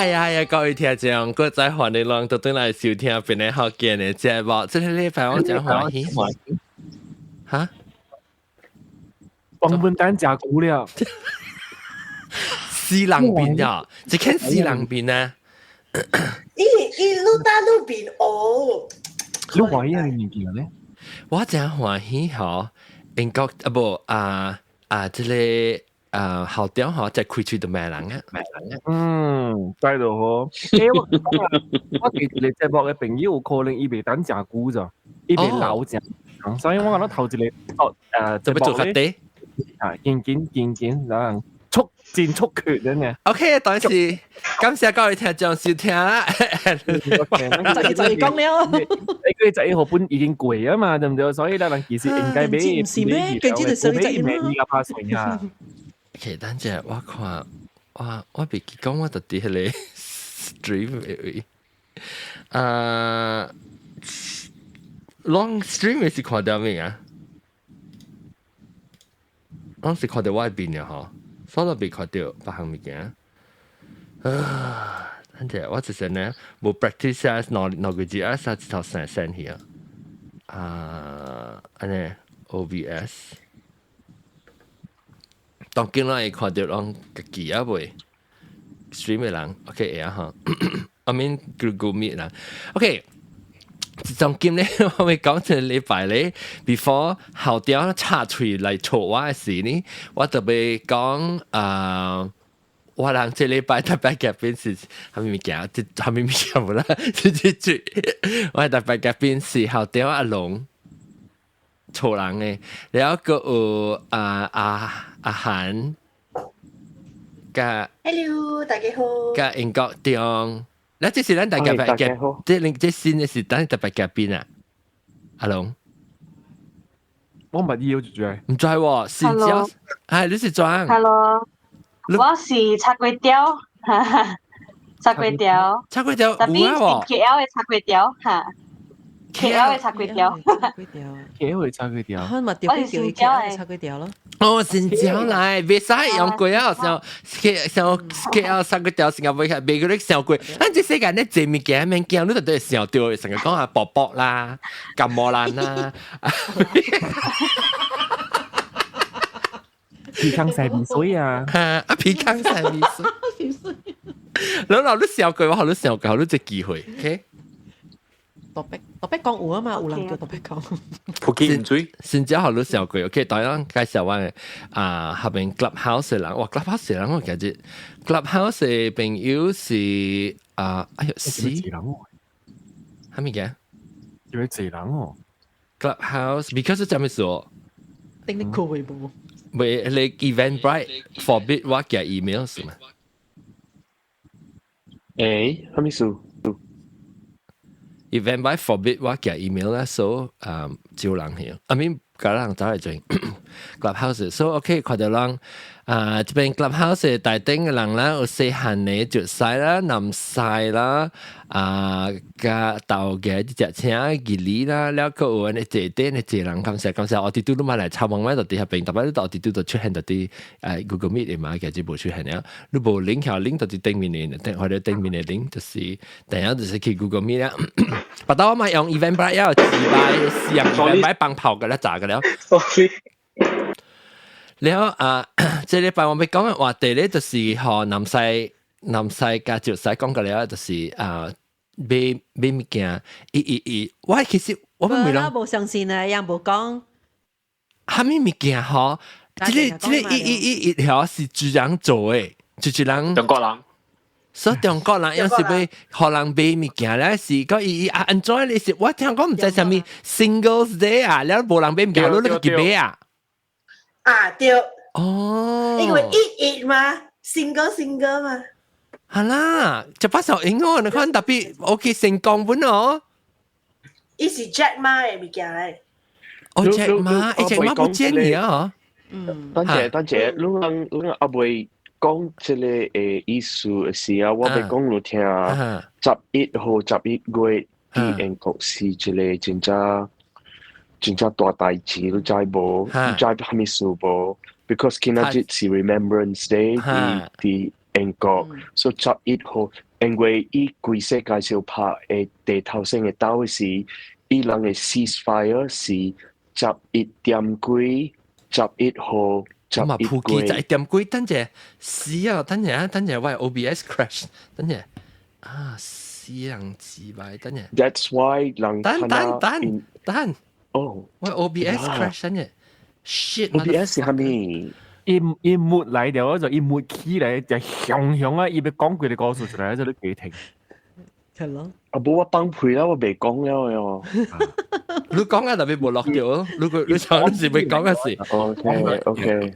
呀，各位聽眾，各位歡迎來到來收聽邊個好見嘅節目。這個禮拜我真歡喜。嚇？王文丹食久了。四人邊呀？一看四人邊啊？伊愈打愈變哦。你歡喜啊？你物件咧？我真歡喜嗬，英國這個校長嗬，就開出到咩人啊？知道好。我記住你節目嘅朋友可能伊袂等食久咋，伊袂老食，所以我覺得頭一個就要做法啲見，然後速戰速決嘅呢。OK， 當時感謝各位聽眾收聽啦。就講了，你11號本已經貴啊嘛，對唔對？所以咧，人其實應該俾唔是咩？佢知道上一咩依家拍水啊。其實等陣我看，我別記講我到底係你 stream long stream 是看到咩啊？我是看到外邊嘅嗬，所以別看到別項物件。等陣我就是呢冇 practice 啊，攞個字啊，三頭三聲去啊，安尼 OBS。當今日看到人自己啊袂 stream 嘅人 ，OK 啊哈，我面 Google Meet 啦 ，OK。當今咧，我會講一禮拜咧 ，before 校長插嘴嚟嘈我嘅時呢，我特別講我人這禮拜特別嘅邊是係咪物件？係咪物件冇啦？我特別嘅邊是校長阿龍。錯人嘅，然後個有阿韓，加 Hello， 大家好。加英國中，嗱這是咱大家嘅，這新嘅是咱特別嘅邊啊，阿龍，我唔係要住啊，唔知喎，是椒，係你是裝 ？Hello， 我是叉粿條，叉粿條，叉粿條，特別是 KL 嘅叉粿條嚇。KL 嘅叉粿條，KL 嘅叉粿條，我咪調俾條 KL 嘅叉粿條咯。哦，新疆嚟，別使用貴啊！像 KL 叉粿條，新加坡係美國啲上貴。咱這世界咧做物件，物件你都係上掉，成日講下薄薄啦、金毛蘭啦。皮康細米水啊！皮康細米水。你上貴，我學你上貴，學你隻機會 ，OK？特別講有啊嘛，有人叫特別講。普及唔追，先之後都上過 ，OK。當然介紹我下邊 Clubhouse 嘅人，哇 Clubhouse 嘅人我記住 ，Clubhouse 嘅朋友是哎呀死，係咪嘅？要係濟人哦 ，Clubhouse，because 就咩事哦？定定過會冇？喂，你 Eventbrite forbid 我嘅 email 是嘛？誒，係咪事？Eventbrite forbid 我嘅 email 啦，所以招人去。I mean，個人走嚟做 Clubhouse，所以 OK 看到人這邊 Clubhouse 大頂嘅人啦，有細漢嘅絕曬啦、南曬啦，加豆嘅啲隻青吉利啦，แล้วก็有呢這啲呢這人感謝，我哋都買嚟參望咩？到底係邊？特別我哋都出現到啲Google Meet 嘛，其實冇出現啊。你冇 link 下 link 到啲頂面嘅，或者頂面嘅 link 就是第一就是去 Google Meet 啦。不過我咪用 Eventbrite 有自擺試入 Eventbrite 幫炮嘅啦，炸嘅了。แล้ว這禮拜我咪講嘅話題咧，就是和南西加潮西講嘅了，就是買物件，我其實我唔明啦，冇相信啊，人冇講，蝦米物件嗬？這條是主人做嘅，就人中國人，所以中國人有時俾荷蘭買物件咧，是個安怎你是我聽講唔知啥物 Singles Day 啊，แล้ว冇人買物件，你個幾買啊？啊對，哦，因為一嘛 ，single 嘛，係啦，就把手影哦，你看特別 OK 成功本哦，伊是 Jack Ma 嘅物件嚟，哦 Jack Ma不見你啊，等陣，你阿妹講這個意思是啊，我咪講你聽，11號11月啲英國是這個真正大代志，你知無？你知係咪事無？Because 今日是 Remembrance Day，啲英國，所以11號，因為伊規世界上拍嘅地頭先嘅刀是伊人嘅 ceasefire 是11點幾11號咁11普及11點幾，等陣死啊！等陣喂 OBS crash， 等陣死人自敗，等陣。That's why 人等，哦，喂 OBS crash 等陣 ，shit OBS 係咪？一抹嚟掉就一抹起嚟就響啊！伊要講佢哋告訴出嚟，就都幾停。係咯。啊，冇我幫配啦，我未講了哟。你講啊，特別冇落掉，你上時未講嘅事。OK。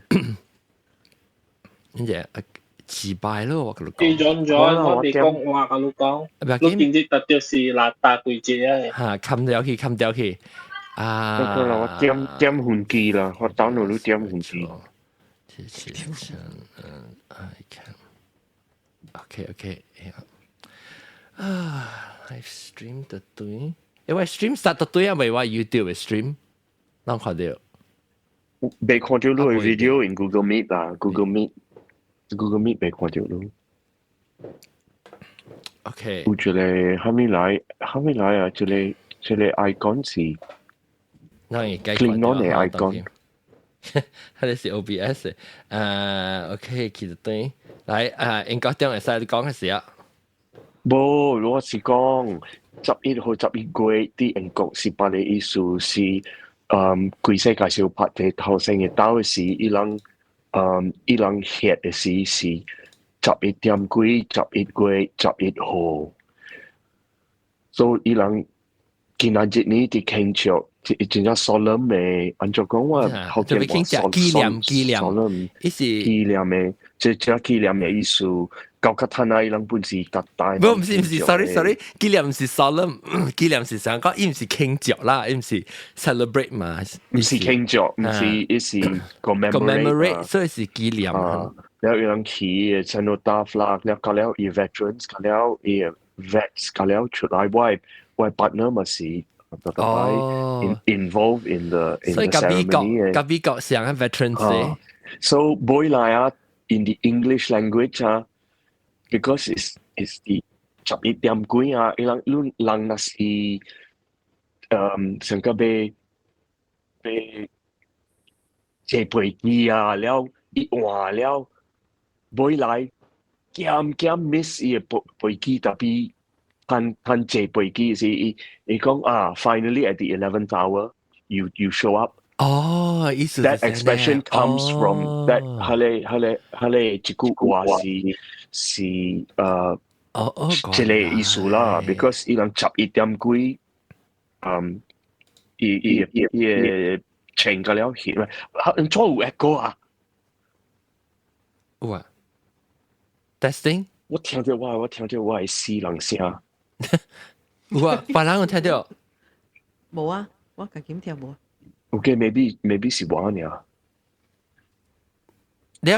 跟住自敗咯，我同你講。變咗，我哋講話嘅你講，你見啲特別是邋遢對接啊。嚇，冚掉去。啊！我點換機啦，我打到你點換機。I can. Okay. Live stream 特對，因為 stream start 特對啊，咪話 YouTube 嘅 stream，啷看到？未看到你嘅 video in Google Meet 啦，Google Meet 未看到你。OK。有一個還沒來啊！這個 icon 是。Clean on 嘅 icon。係是 OBS OK， 其實對，嚟應該點會使你講嘅事啊？冇，我是講11號11月啲英國是辦嘅意思是，規世界上拍嘅頭先嘅刀是伊人ฮ็嘅是11點幾11月11號，所以伊人今日呢啲慶祝。真正 solemn 嘅，按照講話後天話 solemn， 意思紀念嘅，即係紀念嘅意思。舊卡坦啊，伊人本是特大。唔是 ，sorry， 紀念唔是 solemn， 紀念是想講，伊唔是慶祝啦，伊唔是 celebrate 嘛，唔是慶祝，唔是，伊是 commemorate， 所以是紀念。แล้ว伊人起嘅 cenotaph 啦，แล้วก็แล้วอี veterans，ก็แล้วอี vets，ก็แล้ว出來為 partner 嘛是。involved in the ceremony. 所以美國上嘅 Veterans Day. So boy like in the English language because it's the 11點幾啊，伊人那是成個被借飛機啊，了一換了 boy like 減 miss 伊個飛機特別。看這飛機是伊講finally at the 11th hour you show up。哦，意思 that expression comes from that 佢哋一句話是這個意思啦 ，because 伊人11點幾伊請個了去，做有一個啊，有啊 ，testing， 我聽到我係死人聲。有啊，別人有聽到？冇啊，我自己聽冇。Okay，maybe 是我呢。你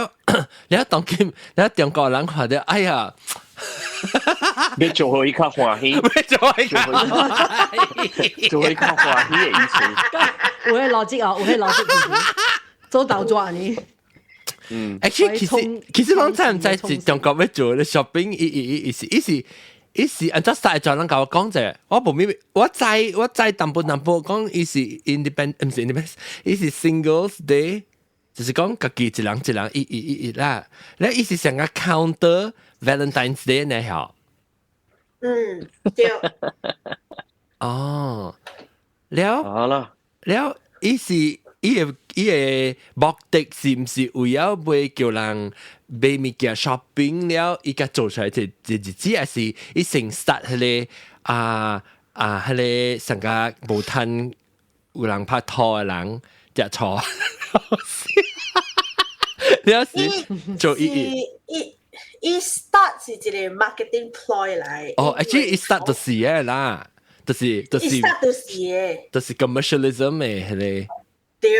當今你中國人看到，哎呀，要做好伊較歡喜，做好伊較歡喜嘅意思。有迄邏輯啊，有迄邏輯，做倒轉呢。actually 其實我真唔知是中國要做咧 shopping， 伊是按照曬咗人甲我講者，我無咪我知淡薄講伊是 independent， 唔是 independent， 伊是 singles day， 就是講家己一人一啦。咧伊是成個 counter Valentine's Day 呢嚇。對。哦，了伊是伊個目的是毋是為了要叫人買物件 shopping 了，伊甲做出來這日子，還是伊先 start 迄個迄個成個無趁有人拍拖嘅人食錯，了是做伊start 是一個 marketing ploy 來。哦，actually 伊 start 就是嘅啦，就是 start 就是嘅，就是 commercialism 嘅迄個。對，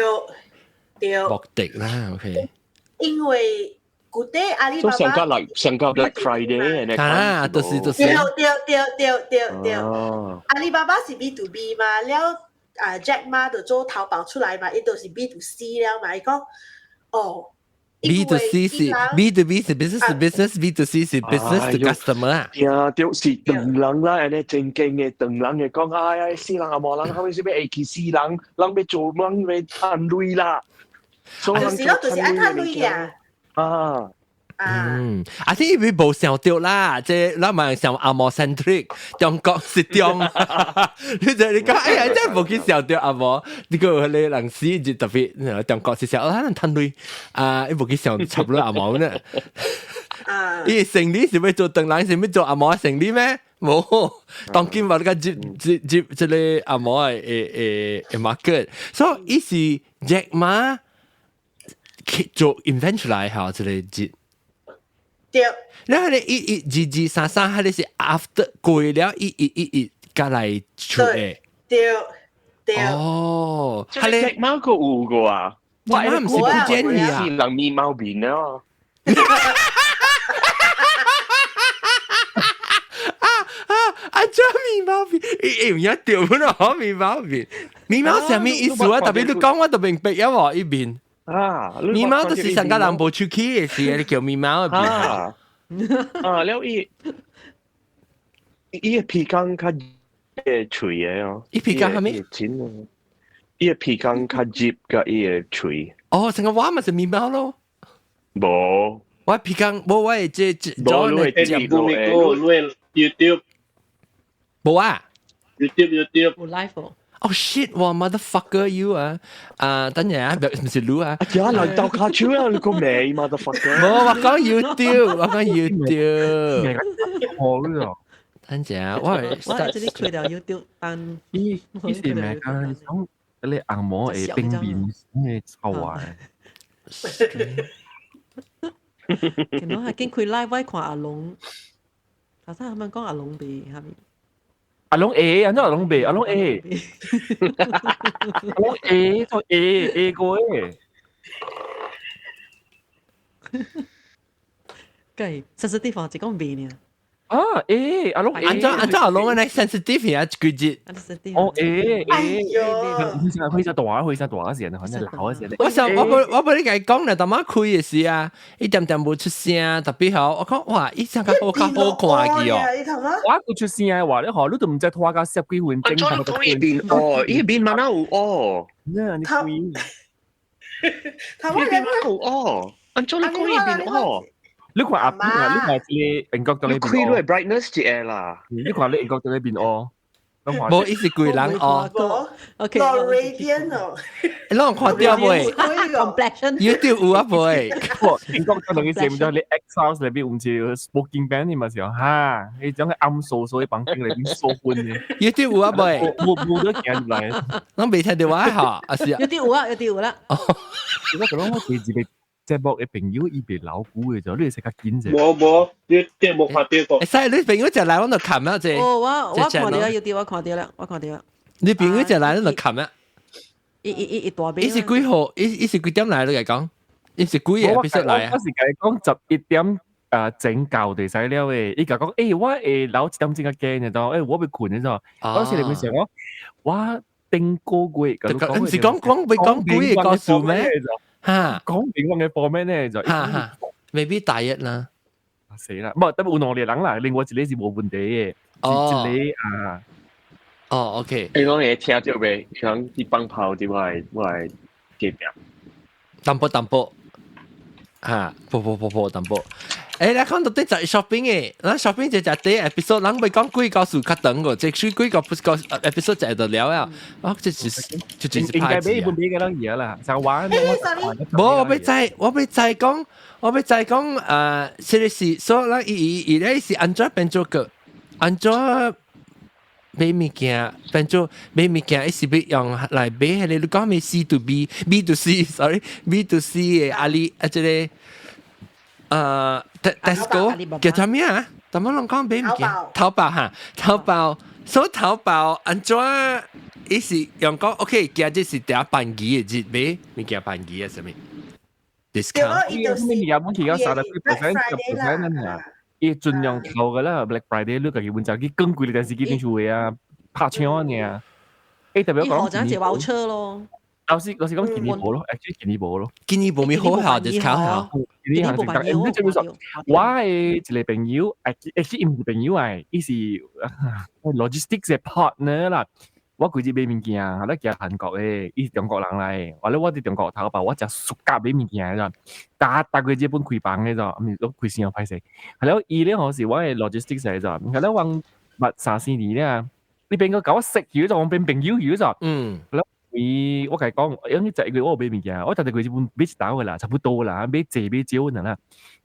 目的啦 ，OK。因為古代阿里巴巴上個 Black Friday 就是。對。阿里巴巴是 B to B 嘛，了Jack Ma 就做淘寶出來嘛，伊都是 B to C 了嘛，伊講 B to C 是 B to B 是 business to business，B to C 是 business to customer 啊。呀，就是唐人啦，人哋正經嘅唐人嘅講，哎呀，死人啊冇人，後尾先俾 A 去死人，人要做人要賺鐳啦。就是咯，就是愛賺鐳呀。啊，啲會冇想到啦，即係咱咪想阿摩 centric， 中國是中，你講哎呀，真係冇去想到阿摩，呢個你人士就特別中國是想可能貪鐳啊，你冇去想插咗阿摩呢？伊成理是要做唐人，是要做阿摩成理咩？冇，當今話個接即係阿摩嘅market，所以伊是 Jack Ma 做 invent 出來嚇，即係接。對，然後咧一三三，佢哋是 after 過了一加嚟出嘅。對。哦，係你隻貓個有個啊？我唔是不建議啊。是人面貓面啊！做面包面，唔一條本啊，面包面，面包上面意思啊，特別你講我特別白啊喎，呢邊。面貓都是上加南部出去嘅事，你叫面貓啊？แล้วอี皮缸較嘅脆嘅哦，伊皮缸係咩？錢啊！伊皮缸較接嘅伊脆。哦，成個話咪是面貓咯。冇，我皮缸冇我係即冇你係接到嘅。YouTube 冇啊 YouTube 冇 live 喎。Oh shit！哇 ，motherfucker you 啊！等陣啊，唔是錄啊！呀，嚟到卡超啊！你個名 motherfucker！冇，我講 YouTube，我講 YouTube。好咯。等陣啊，我即係佢哋 YouTube 但依時咩啊？你講你硬模誒冰面咩臭啊？見到係經佢 live 威看阿龍，頭先係咪講阿龍俾下面？阿龍 A， 阿龍 B， 阿龍 A， 阿龍 A， 做 A 個誒。計sensitive 啊，只講 B 呢？啊 A， 阿龍 A， 按照阿龍嘅咧 sensitive 啊，句子。哦 A， 哎呦，佢就大時，可能鬧時。我想我俾你講啦，大媽開嘅事啊，一點點冇出聲，特別好。我講哇，依張好看嘅哦。我出聲嘅話，你學你都唔知拖架十幾分鐘。我講呢邊哦，呢邊慢慢有哦。呢你佢，呢邊有哦，按照你講呢邊哦。你看阿邊啊，你看你英國到呢邊。佢都係 brightness 嘅啦。你看你英國到呢邊哦。冇意思貴人哦。OK。Floridian 哦。你攞看掉未 ？YouTube 有啊未？英國到你成咗你 X House 裏邊唔似 smoking ban 你咪時候嚇，你將佢暗掃掃喺房間裏邊掃換嘅。YouTube 有啊未？冇得見入嚟。我未聽電話嚇，啊是啊。有啲啦。我覺得我自己。即係博嘅朋友，伊邊老古嘅就呢個食較緊啫。冇，你冇看到過。誒，你朋友就嚟我度冚啊！即哦，我看到啦，我看到啦。你朋友就嚟我度冚啊！一大杯。伊是幾號？伊是幾點嚟？你嚟講？伊是幾嘢必須嚟啊？我是講11點整教地使了誒，伊講誒我老7點鐘嘅驚嘅就誒我被困嘅就，嗰時你咪成我定個月咁。唔是講被講幾嘢個數咩？嚇，講英文嘅貨咩咧就未必大一啦。死啦！唔係，得有兩個人啦，另外一個是冇問題嘅，一個啊。哦 ，OK。你講嘢聽到未？響啲幫炮啲我係記表。淡薄嚇，薄淡薄。誒，你講到啲就係 shopping 嘅，嗱 shopping 就係啲 episode，嗱咪講幾個數較長個，即係幾個 episode 就係度聊啊。哦，就係應該俾本俾嘅啦嘢啦，就玩。冇，我俾再講，是所以啦，而咧是安怎變做個，安怎買物件，變做買物件，是要用嚟買，係你講咩 C to B to C，sorry，B to C 嘅阿里啊，即係Tesco 叫做咩啊？點樣講買物件？淘寶嚇，淘寶安怎？伊是用講 OK， 今日是第一班機嘅日買物件班機啊，什麼 discount？伊有咩嘢冇而家30%、10%啊？伊盡量扣嘅啦 ，Black Friday 你基本就佢更貴嘅電視機點做嘅啊？拍槍嘅啊！誒特別講，就係 voucher 咯。老師講健尼寶咯，actually 健尼寶咯，健尼寶咪好下 discount 下，健尼行正得，唔知做咩說，我係一個朋友，actually 唔係朋友係，伊是 logistics 嘅 partner 啦。我佢只買物件，係咧行韓國嘅，伊是中國人嚟，或者我喺中國淘寶，我就速夾買物件咋，但佢只本開房嘅咋，唔係攞開先有派勢，係咯，伊咧好似我係 logistics 嚟咋，係咧我物3-4年咧，你邊個搞我識咗就我變朋友咗咋，係咯。我同你講，有啲就係佢我買物件，我特地佢本買一打嘅啦，差不多啦，買借買少啦，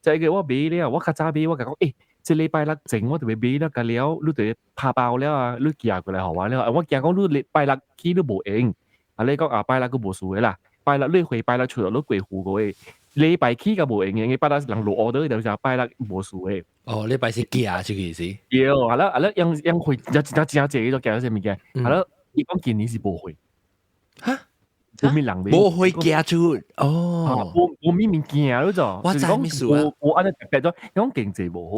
就係佢我買咧，我較早買，我講誒，這禮拜六整我就買啦，個了，你對拍包了啊，你寄過來好玩了，我驚講你禮拜六去你無用，啊你講拜六佢無事嘅啦，拜六你回拜六出嚟你貴戶嘅，禮拜去個無用嘅，你拜六人落 order 就就拜六無事嘅。哦，禮拜四寄啊，這個意思。有，係啦，樣會有真借咗寄咗咩嘅，係啦，你講今年是無會。嚇！冇咩能力，冇會寄出哦，冇咩物件咯就，我知咩事啊？我安尼特別咗，講經濟無好，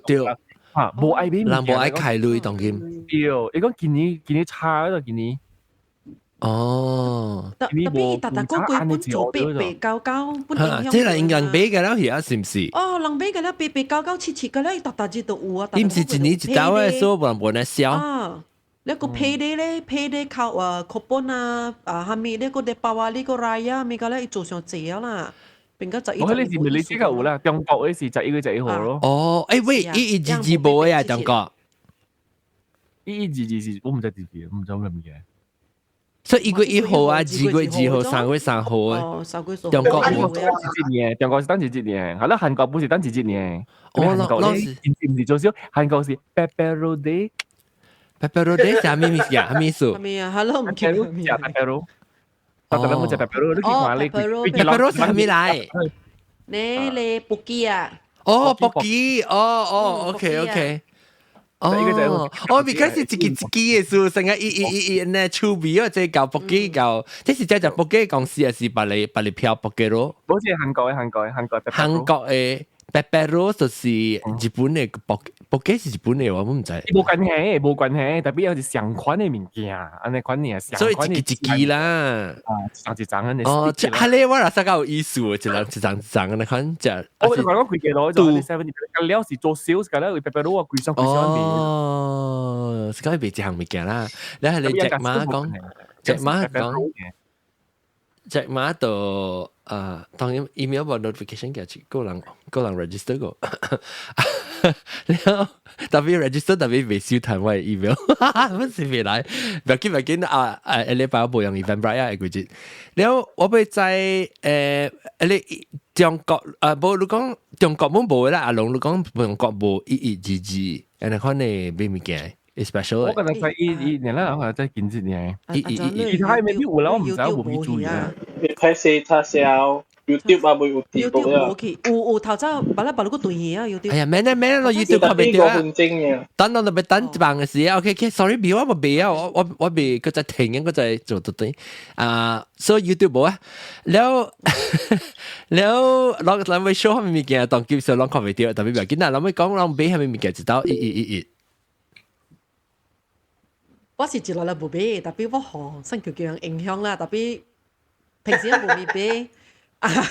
對，嚇冇愛俾，人冇愛開類當今，對，你講今年差咗今年，哦，特別特嗰幾本做白膠膠，本影響。即係人俾嘅啦，而家是唔是？哦，人俾嘅啦，白膠膠切嘅啦，特隻都有啊。你唔是一年一刀嘅，所以冇人燒。啊，你個配啲咧，配啲靠coupon啊，下面呢個啲包啊，呢個 raya 咪個咧做上謝啦。邊個就我呢時咪你知夠啦，中國嗰時就呢個就一號咯。哦，誒喂，112冇啊，中國。112我唔知幾時，唔知咩嘢。所以1月1號啊，2月2號、3月3號啊。哦，3月3號。中國冇當自節年，中國是當自節年，係啦，韓國不是當自節年。韓國咧唔是做少，韓國是 Pepero Day。Pepero Day 係咩意思啊？咩意思？係啊，hello 唔記得。Pepero。我覺得冇隻 Pepero，你見話你 Pepero 係咩嚟？你布基啊？哦，布基，哦，OK。哦，because 是自己嘅事，成日呢儲備啊，即係搞布基搞，即是即係布基公司啊，是把你漂布基咯。好似韓國嘅。Pepero 就是日本嘅布基是日本嘅，我唔知。冇關係，特別有啲相款嘅物件，安尼款嘢相。所以一支啦，一張安尼。哦，係咧，我嗱實夠有意思，一張安尼款就。我就講佢幾多就7個料是做 sales 㗎啦，佢 Pepero 啊，貴上邊。哦，是講係別一項物件啦。你係你隻馬講，隻馬度。當然 email 個 notification 嘅個人 register 個，特別 register 特別未收睇我嘅 email， 乜事未來？唔緊啊！禮拜我冇用 Eventbrite 啊，嗰啲。然後我會在你中國冇你講中國冇冇啦，阿龍你講中國冇112，然後可能咩物件？special 我覺得在1年啦，我在近幾年。其他未必有啦，我唔知我冇注意啊。你睇死他笑 YouTube 啊，冇有地步啊。有頭先把你個對嘢啊，YouTube。哎呀，咩咯 YouTube 看唔到啊。等我咪等一辦嘅事啊。OK，sorry，俾我冇俾啊，我俾佢就停嘅，佢就做到對。所以 YouTube 冇啊。แล้วลองไปโชว์ให้มีเกียร์ตอนกิฟต์ลองคอมเมดี้แต่ไม่แบบกินน่ะเราไม่講ลอง俾ให้มีเกียร์直到111。我是一來無買，特別我學新 QQ 影響啦，特別平時都無買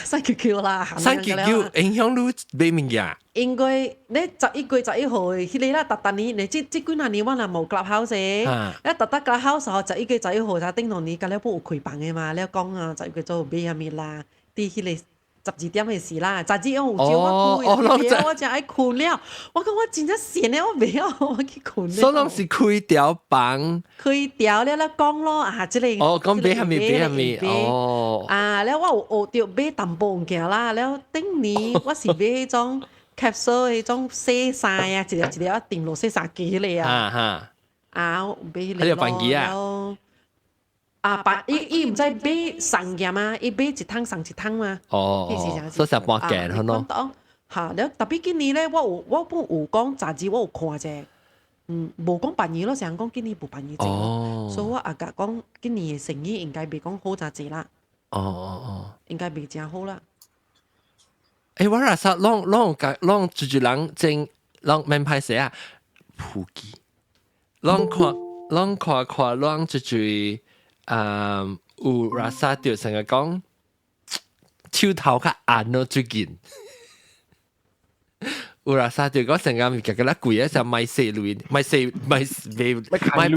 新 QQ 啦，新 QQ 影響你買物件。因為你11月11號，迄個啦，特年你即幾廿年我若無 Clubhouse，你特 Clubhouse 11月11號就叮當你，隔了不有開房嘅嘛，你講啊11月做買下面啦，啲迄個。12點嘅事啦，12點有朝我攰，我就愛困了。我講我真係閒咧，我袂曉，我去困了。所以是開條房，開條了講咯，即個。講俾下面，哦。了我有學着買淡薄物件啦，了頂年我是買迄種 capsule 迄種洗衫啊，一粒定落洗衫機嚟啊。買迄個。喺度飯機啊。伊唔知買送件嘛，伊買一桶送一桶嘛。哦，所以係半件可能。嚇，了特別今年咧，我本有講雜誌，我有看者，無講辦嘢咯，成日講今年無辦嘢者，所以我阿甲講今年嘅生意應該袂講好咋濟啦。應該袂真好啦。我話實，啷住人正，啷免歹勢啊，普及，啷看，啷住。有拉萨掉成日講手頭較硬咯，最近。有拉薩掉講成日物件個啦貴啊，就賣四類，賣派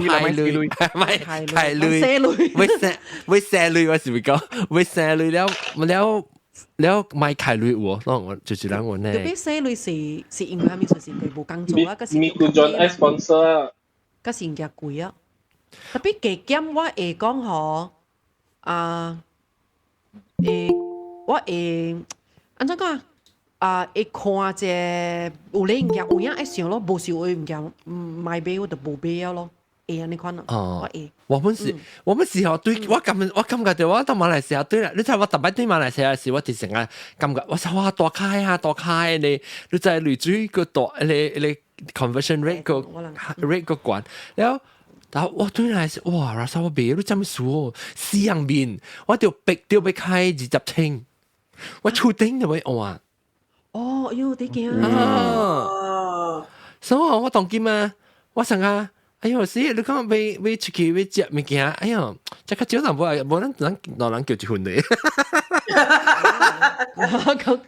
類，會四類我是咪講？會四類แล้ว賣ไข่類喎，當我就是兩個呢。特別四類是因為係咪就是佢冇工作啊？嗰時มีคุณจอนไอสปอนเซอร์ 嗰時人家貴啊。特別加減我會講嗬，我會安怎講啊？會看者有咧物件有影愛想咯，無想會物件買買我就無買啊咯。會安尼款咯。哦，我們時候對我感覺到我到馬來西亞對啦，你睇我特別對馬來西亞時，我哋成日感覺我話大開你就係累水個大你 conversion rate 個關，然後我對嚟時哇，然後我俾你真係數四樣面，我條壁開20清，我出頂就會哇。哦，喲，你驚哦，所以我當今啊，我成日。哎呦，是你講要出去要食物件，哎呦，即刻少人冇人叫結婚咧，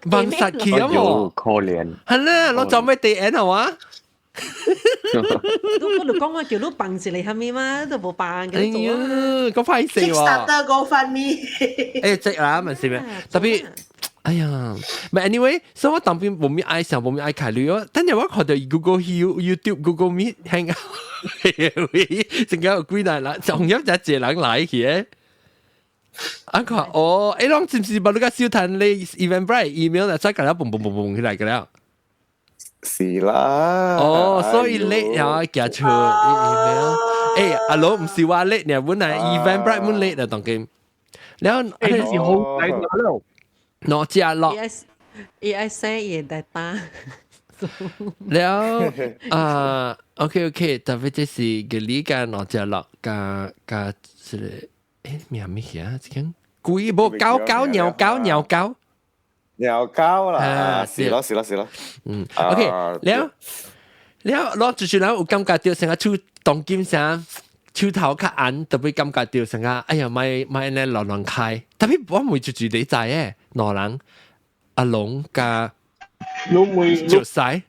忙殺氣啊喎，可憐。係啦，我做咩地眼係嘛？我就講我叫你辦事嚟係咪嘛？都冇辦嘅。哎呀，咁快死喎 Kickstarter GoFundMe 誒，即啦，問事咩？特別。哎呀，但 anyway， 所以我當邊冇咩愛上，冇咩愛考慮咯。等陣我看到 Google YouTube、Google Meet hang out， 成個有幾難啦，仲有一隻人來嘅。我講哦，誒，啷知唔知把你個小攤你 Eventbrite email 咧，再搞到嘣起來嘅啦。是啦。哦，所以你又寄出 email。誒，阿佬唔是話你，你本來 Eventbrite 本你啊，當佢。然後誒，是好睇咯。我知啊，落 AI 聲嘢大單，แล้วโอเคแต่ว่าจะสิกะลีกัน我จะ落กะ是咩咩呀咁鬼冇狗鳥啦，是咯OK แล้วรอจุดๆแล้ว感覺到成個出當今上手頭較硬特別感覺到成個哎呀咪咧亂開特別我唔會住你在嘅兩人阿龍加著曬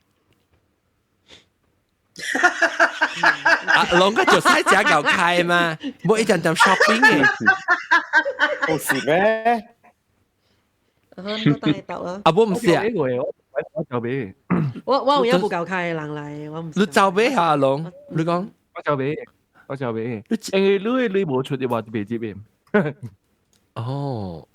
阿龍加著曬只夠開嘛冇一陣陣 shopping 嘅冇事咩阿寶唔是啊我就俾我有冇夠開人嚟我唔你就俾下阿龍你講我就俾你冇出嘅話就俾接嘅哦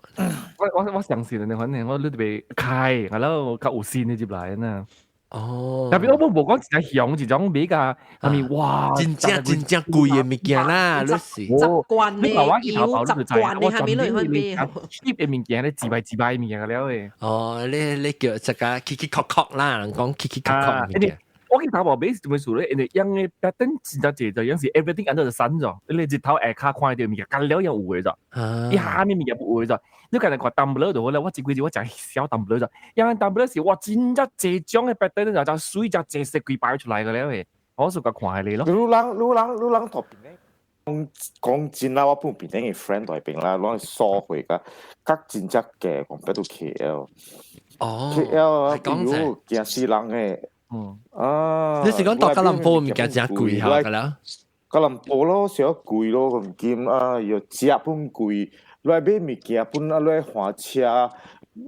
我上線你反正我你被開係咯我夠有線你接嚟啊哦特別我冇講真係響一種比較係咪哇真正貴嘅物件啦你是習慣你要習慣你係咪嚟去邊cheap 嘅物件咧自敗物件嘅了誒哦你叫這個 kiki 啦人講 kiki 物件我見淘寶買點樣數咧？因為樣嘅 pattern 真係就樣是 everything under the sun 咗。你日頭下卡看到物件，隔了又有嘅咗。一下面物件冇嘅咗。你今日講 Tumblr 度咧，我自己我就係小 Tumblr 咗。因為 Tumblr 時哇，真係這種嘅 pattern 就水就這色鬼擺出嚟嘅咧。我就個看係你咯。你人同邊咧？講真啦，我本邊咧嘅 friend 同邊啦，攞去疏回㗎，隔真質嘅，講俾到 KL。哦 ，KL 啊，比如見死人嘅。你是講到吉隆坡物件真貴下㗎啦？吉隆坡咯，少貴咯，咁兼啊，又食本貴，來買物件本啊，來換車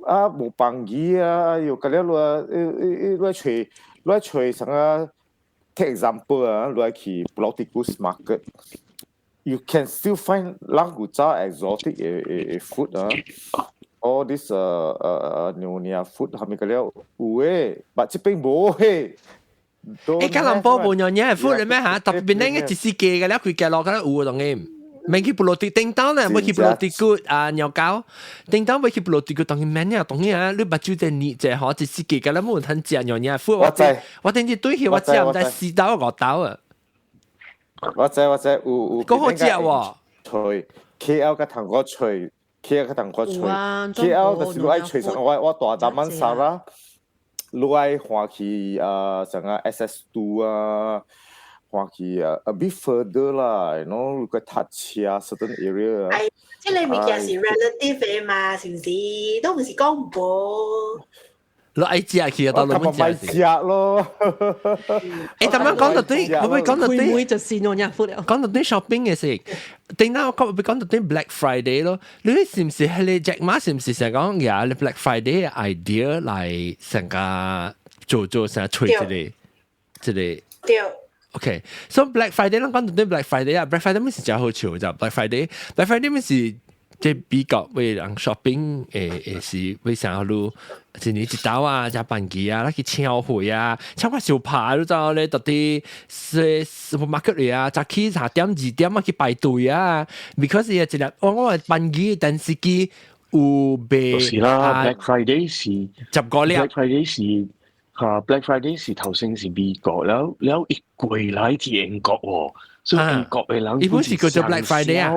啊，無幫義啊，又嗰啲來找什麼 ？Take example 啊，來去 Bloticus Market， you can still find 人古早 exotic 嘅 food 啊。All this Nyonya food 係咪嗰啲有誒？但係邊冇誒？吉隆坡冇Nyonya food 咩嚇？特別咧，一時寄嘅咧，佢寄落嗰啲有當然。未去布羅迪叮當咧，冇去布羅迪骨啊鳥膠，叮當未去布羅迪骨當然咩啊？當然啊，你目睭就你就可一時寄嘅啦，冇人食Nyonya food。我頂住對起我知唔知4刀5刀啊？我知有。嗰好食喎。脆 KL 嘅糖果脆。KL 嘅糖果脆 ，KL 就是攞嚟脆成我大大蚊沙啦，攞嚟換去成個 SS2啊，花去啊，a bit further 啦，你個搭車 certain area 啊。即係你物件是 relative 嘅嘛，是唔是？都唔是講冇。攞愛食去啊，到你咪食咯。誒，咁樣講到啲，可唔可以講到啲？會就善用人夫了。講到啲 shopping 嘅事，定啦，我講到啲 Black Friday 咯。你是唔是係你 Jack Ma 是唔是成日講呀？你 Black Friday 嘅 idea 嚟成個做成日吹之類。對。OK，所以 Black Friday 啦，講到啲 Black Friday 啊 ，Black Friday 咩事就好潮就 Black Friday，Black Friday 咩事？即係比較為人 shopping 是為想要路，一年一刀啊，加班機啊，那去搶會啊，搶個小排都知咧，到啲 supermarket 嚟啊，早起3點2點啊去排隊啊 ，because 有一日我班機電視機有被就是啦 ，Black Friday 是10個了 ，Black Friday 是嚇 Black Friday 是頭先是美國，แล้ว一季來自英國喎，所以英國嘅人一般是叫做 Black Friday 啊。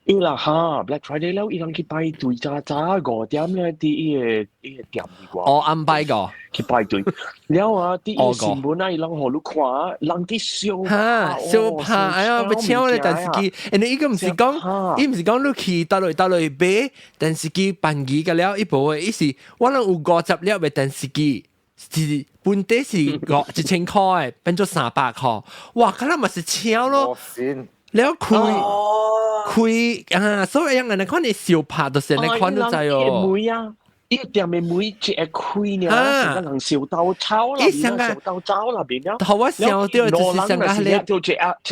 伊啦哈 ，Black Friday แล้ว伊人去排隊渣5點咧啲伊個店嘅話，我安排個去排隊，แล้ว啊啲新聞啊，伊人好你看，人啲小拍，哎呀，要搶咧電視機，人哋依個唔是講，伊唔是講你去到來買電視機辦機嘅了，一部嘅，伊是我能有50粒嘅電視機，是本地是1000塊嘅，變咗300塊，哇，咁啦咪是搶咯。แล้วคุย所以อย่างนั้นคนนี้小拍到成日看到在哦。妹啊，呢個店嘅妹只係開呢，成個人小刀炒啦，小刀炒那邊啊。頭我笑到就是成個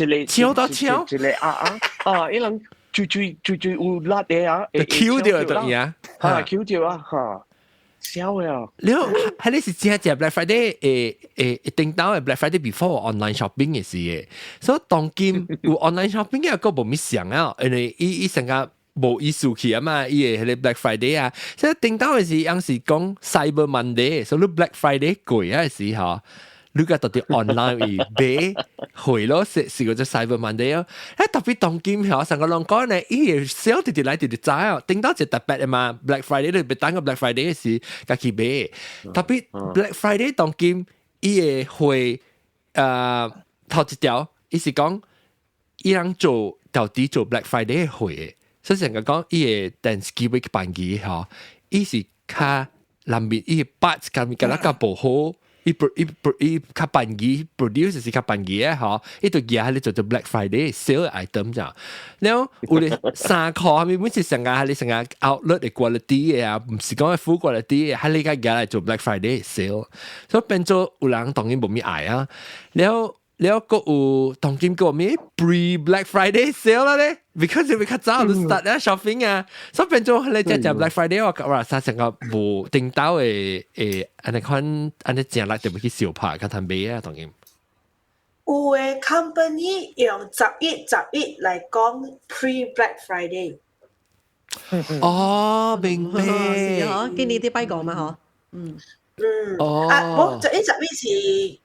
你超到超，一個一人最有辣嘅啊，Q 掉對呀，Q 掉啊嚇。笑呀！แล้ว喺呢時只係 Black Friday 定到係 Black Friday before online shopping 嘅事嘅，所以當今有 online shopping 嘅個冇咩想啊，因為伊成個冇意思去啊嘛，伊係你 Black Friday 啊，所以定到嘅時有時講 Cyber Monday，所以 Black Friday 貴啊時候。你個到底 online 買回咯，是個只 Cyber Monday 咯。特別當今嚇成個人講咧，伊嘢 sale 直嚟直走啊，頂到就特別啊嘛。Black Friday 你別等個 Black Friday 嘅事，家己買。特別 Black Friday 當今伊嘢會頭一條，伊是講伊人做到底做 Black Friday 會嘅，所以成個講伊嘢電視機會辦機嚇，伊是較南面伊八咁咪個那個保護。伊較辦機 produce 是較辦機嘅嗬，伊度嘢喺你做做 Black Friday sale item 咋，然後有啲3塊，咪每次成個喺你成個 outlet 嘅 quality 嘅啊，唔是講係 full quality 嘅，喺你家嘢嚟做 Black Friday sale，所以變咗有人當然冇咩愛啊，แล้วก็當今個咩 pre Black Friday sale 啦咧 ，because 你較早就 start 啦 shopping 啊，所以變咗你只 Black Friday 我話曬成個無定到誒，安尼看安尼正啦，特別去小拍較貪買啊，當然。有嘅 company 用11嚟講 pre Black Friday。哦，明白。今年啲跛講嘛嗬，哦。冇11是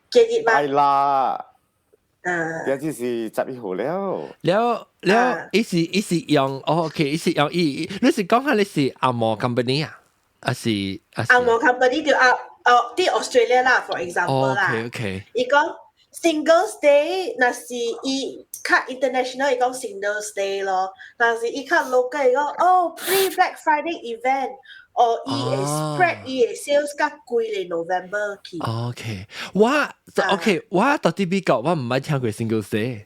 幾日嘛？係啦。有啲是11號了。伊是用OK，伊是用你是講下你是阿摩 company 啊？阿摩 company 就啲 Australia 啦 ，for example 啦。OK。伊講 Singles Day， 那是伊較 international， 伊講 Singles Day 咯。但是伊較 local， 伊講pre Black Friday event。伊會 spread 伊嘅 sales 較貴嚟 November 去。OK， 我到底比較我唔係聽過 Singles Day。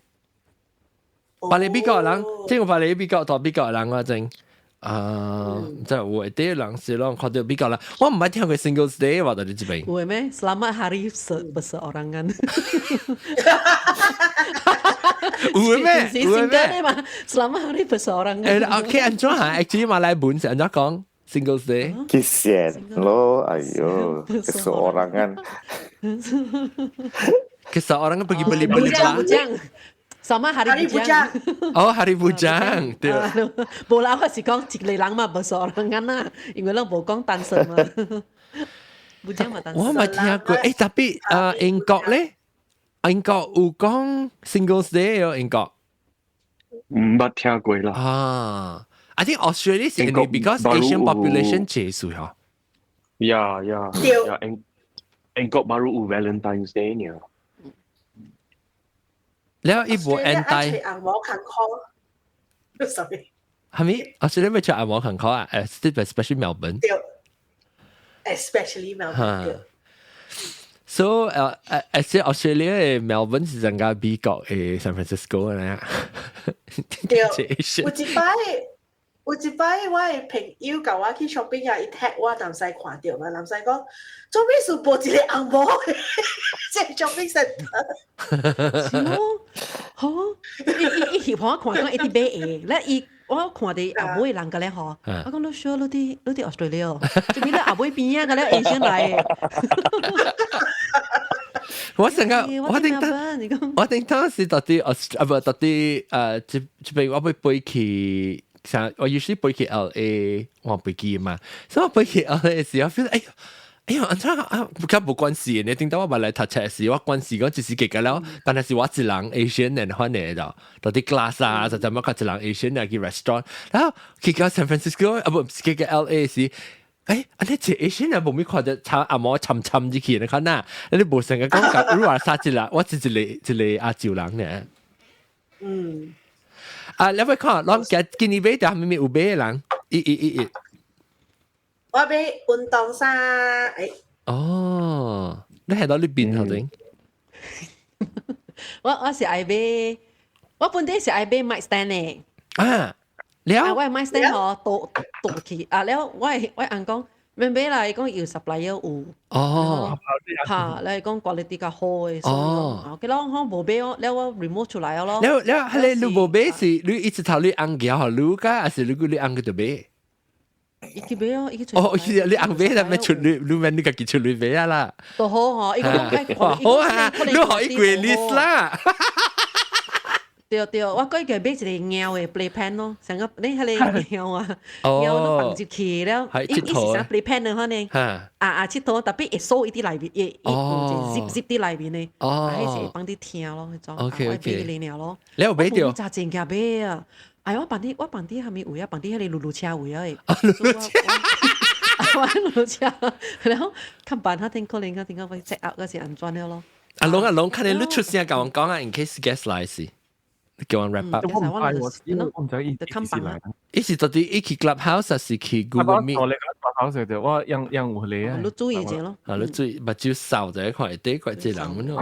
巴黎比較人，即係我巴黎比較到比較人我真，即係有啲人是咯，看到比較人，我唔係聽過 Singles Day， 我到底知邊？會咩 ？Selamat Hari Perseorangan。會咩？會咩嘛 ？Selamat Hari Perseorangan。OK，安怎下 actually 馬來文是安怎講？ Singles Day? Kisian lo, ayo, keseorangan. Keseorangan pergi beli-beli bujang. Sama hari bujang. Oh, hari bujang. Bola aku sih kong cik lelang mah berseorangan lah. Ingat lah bokong tanser mah. Bujang mah tanser. Wah, mati aku. Tapi Engkok le? Engkok有講 Singles Day 哦，Engkok。唔捌聽過啦。啊。I think Australia is only because Asian population 少數嚇。呀，英國baru Valentine's Day 呢。แล้วอีบัวแอนตี้อังหมอขังคอ sorry 係咪？Australia 咪做按摩很好啊，especially Melbourne。especially Melbourne。So Australia 嘅 Melbourne 是更加美國嘅 San Francisco 啊。對，有一擺我嘅朋友教我去 shopping 啊，伊 tag 我南西看到嘛，南西講做咩事播一個按摩嘅，即係 shopping center。是咯，好，伊翕我看講一啲買嘅，咧伊我看到阿妹人嘅咧嗬，我講你 sure 你啲 Australia， 做咩咧阿妹邊啊嘅咧 Asian 嚟。我成個我定當時到啲到啲這邊我會飛去。我 usually 飛去 LA 我飛機嘛，所以我飛去 LA 嘅時候 feel 哎呀，安怎啊？咁冇關係，你聽到我咪嚟讀冊時，我關係嗰就是幾個了，但係是我一人 Asian 人翻嚟到啲 glass 啊，就咁樣一人 Asian 人去 restaurant，然後去到 San Francisco 啊唔去到 LA 時，安尼隻 Asian 人冇咩看到炒阿毛沉沉入去，你看呐，你冇成個講講，如話殺一啦，我是一個亞洲人嘅。嗯。你會看，我今年買條係咪有買嘅人？我買運動衫，哦，你係到呢邊頭先？我是愛買，我本地是愛買 mic stand 嘅。啊，了，我 mic stand 嗬，倒去啊，了，我按講。明白啦，伊講要 supplier 有，嚇，你講 quality 較好嘅，哦，佢攞我無買哦，แล้ว我 remove 出來咯。แล้ว係你無買是你一直頭你按嘅好錄㗎，還是你按嘅就買？伊去買哦，伊去出。哦，你按買啦，咪出你咪你自己出嚟買啊啦。都好嗬，伊講好啊，你可以 release 啦。對，我嗰個買一個貓嘅 playpen 咯，成個你係你貓啊，貓都放入去了，伊是啥 playpen 嘅可能，佚佗，特別會鎖伊啲內面，zip 啲內面嘅，係是幫啲聽咯，嗰種，我俾你鳥咯。你有買掉？我真正嘅買啊！哎，我幫啲係咪位啊？幫啲係你露車位啊？露車，我露車，然後看辦下聽可能點解會 check out 嗰時安裝了咯。阿龍，看你出聲講講啊 ，in case guest 來時。叫我 wrap up。我唔知意思嚟。一時到底一去 clubhouse 還是去 Google Meet？我嚟 clubhouse 就我讓我嚟啊。你注意啫咯。你注意，目睭掃就一塊地塊隻人咯。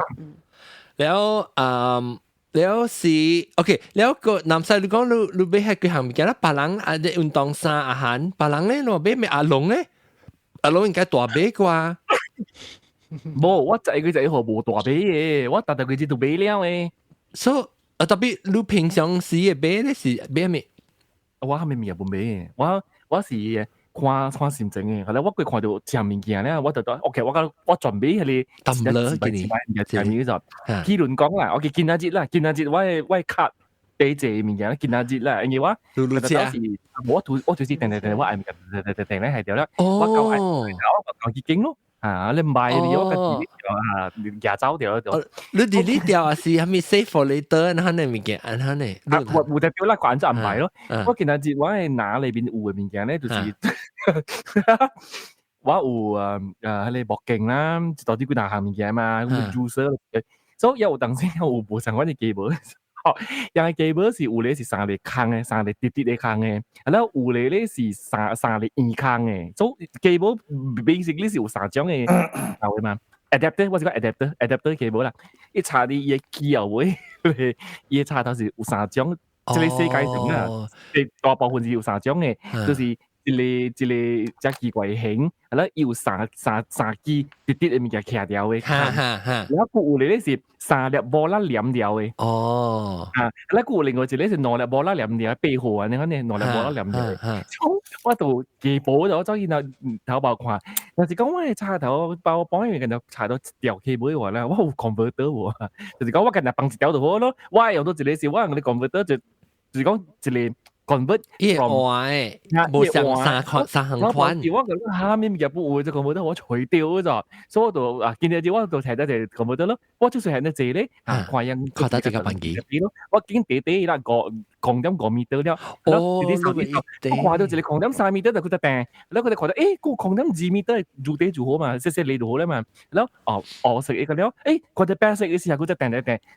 แล้วสิโอเคแล้วก็นำใส่ลูก講ลูเบ้ให้佢行物件啦，別人啊啲運動衫อาหาร別人咧，我เบ้咪阿龍咧，阿龍應該大杯啩。冇，我仔佢仔何冇大杯嘅，我特佢知道杯了嘅。所以特別你平常時嘅杯咧是杯咩？我係咪面冇杯？我是看心情嘅，後來我佢看到正物件咧，我就講 OK，我準備係你抌啦，見你正面就議論講啦，我見見下節啦，見下節我 cut 俾隻物件，見下節啦，因為我我就是定我係定咧係掉啦，我夠係我已經咯。啊！你買你我個 delete 掉啊，廿走掉咗。你 delete 掉啊？是係咪 save for later？然後呢物件，然後呢？冇得表啦，慣咗唔買咯。我見下節我係拿裏邊有嘅物件咧，就是我有喺你墨鏡啦，到底佢拿行物件嘛，咁 juicer，所以有當時有無相關嘅基本。因為基本是有咧是三粒坑嘅，三粒滴滴嘅坑嘅，然後有咧是三粒圓坑嘅，所以基本 basically 是有三種嘅頭嘅嘛。adapter 我是講 adapter 基本啦，一插啲嘢機油位，嘢插頭是有三種，即係世界上啊，大部分是有三種嘅，就是一個隻機怪型，然後有三支滴滴嘅物件卡掉嘅，然後佢有咧是三粒波啦黏掉嘅。哦，แล้วกู另外一個是兩粒波啦黏掉背後啊，你看你兩粒波啦黏掉，我度記補咗，所以就頭包看，但是講我係插頭包幫因為就插到條 cable 話咧，我有 converter 喎，就是講我近日放一條就好咯，我用到一個是我用啲 converter 就是講一個 convert 伊換誒，無三行寬。我覺得下面嘅不會就 convert 我除掉咗，所以我就見到啲我就睇得就 convert 咯。我就算係呢這咧，跨人跨得這個班機。我見地啦狂點5 meter 了，哦，我跨到這裡狂點3 meter 就覺得病，แล้ว佢哋覺得個狂點2 meter 住地住好嘛，即你住好啦嘛，แล้ว我食一個了，佢哋白色嘅時候佢就病，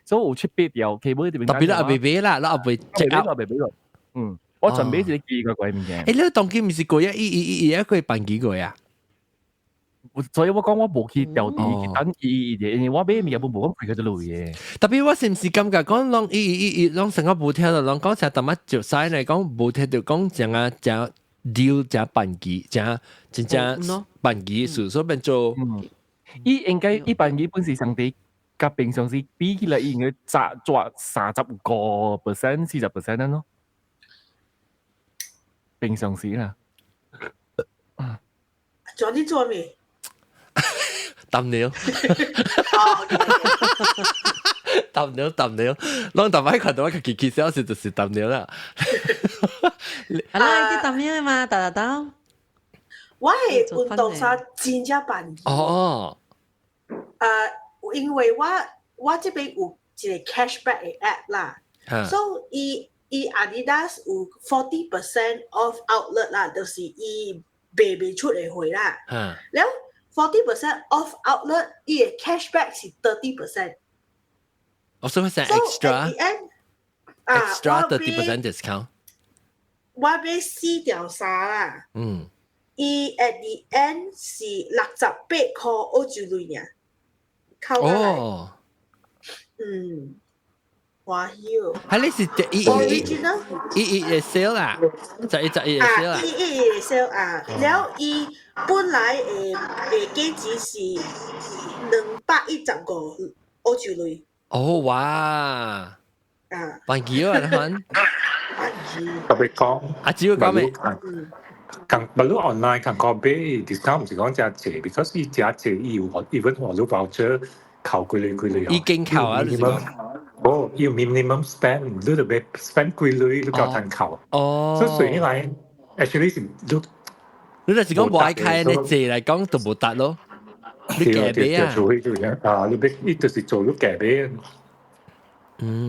所以我出邊有 cable 啲邊。特別啦，阿伯啦，阿伯即係阿伯咯，我準備自己個鬼物件。你當機唔是過一個辦幾個呀？所以我講我冇去掉地等因為我買物件冇咁貴嘅路嘅。特別我是唔是感覺講啷成個冇聽到，啷講成特乜著曬嚟講冇聽到講正啊正 deal 正辦機正辦機數，所以變做應該辦機本是上地。甲平常時比起來應該賺30%、40%咯。平常時啦。做啲做咩？抌料。抌料。啷大擺看到我其實就是抌料啦。係啦，啲抌料嘛，打。我係運動衫真正辦機。哦。因為我這邊有一個 cashback 嘅 app 啦，所以伊 Adidas 有 40% off outlet 啦，就是伊賣出嚟貨啦。然後40% off outlet 伊嘅 cashback 是30%。哦，所以係 extra 30% discount。我買4條衫啦，伊 at the end 是68塊澳洲銳呀。哦，華曉，係你是一 sale 啦，就一 sale 啦，一 sale 啊，然後伊本來價錢是215澳洲銳。哦哇，辦機啊，你看，特別講，阿只要講咩？càng bật lúc online càng có bé discount 唔是講價錢 because 依價錢要 even 我都 voucher 扣佢哋已經扣啊哦要 minimum spend 你都別 spend 佢哋都夠攤扣哦所以所以嚟 actually 是都你就是講冇開你借嚟講都冇得咯你夾俾啊你別呢就是做咗夾俾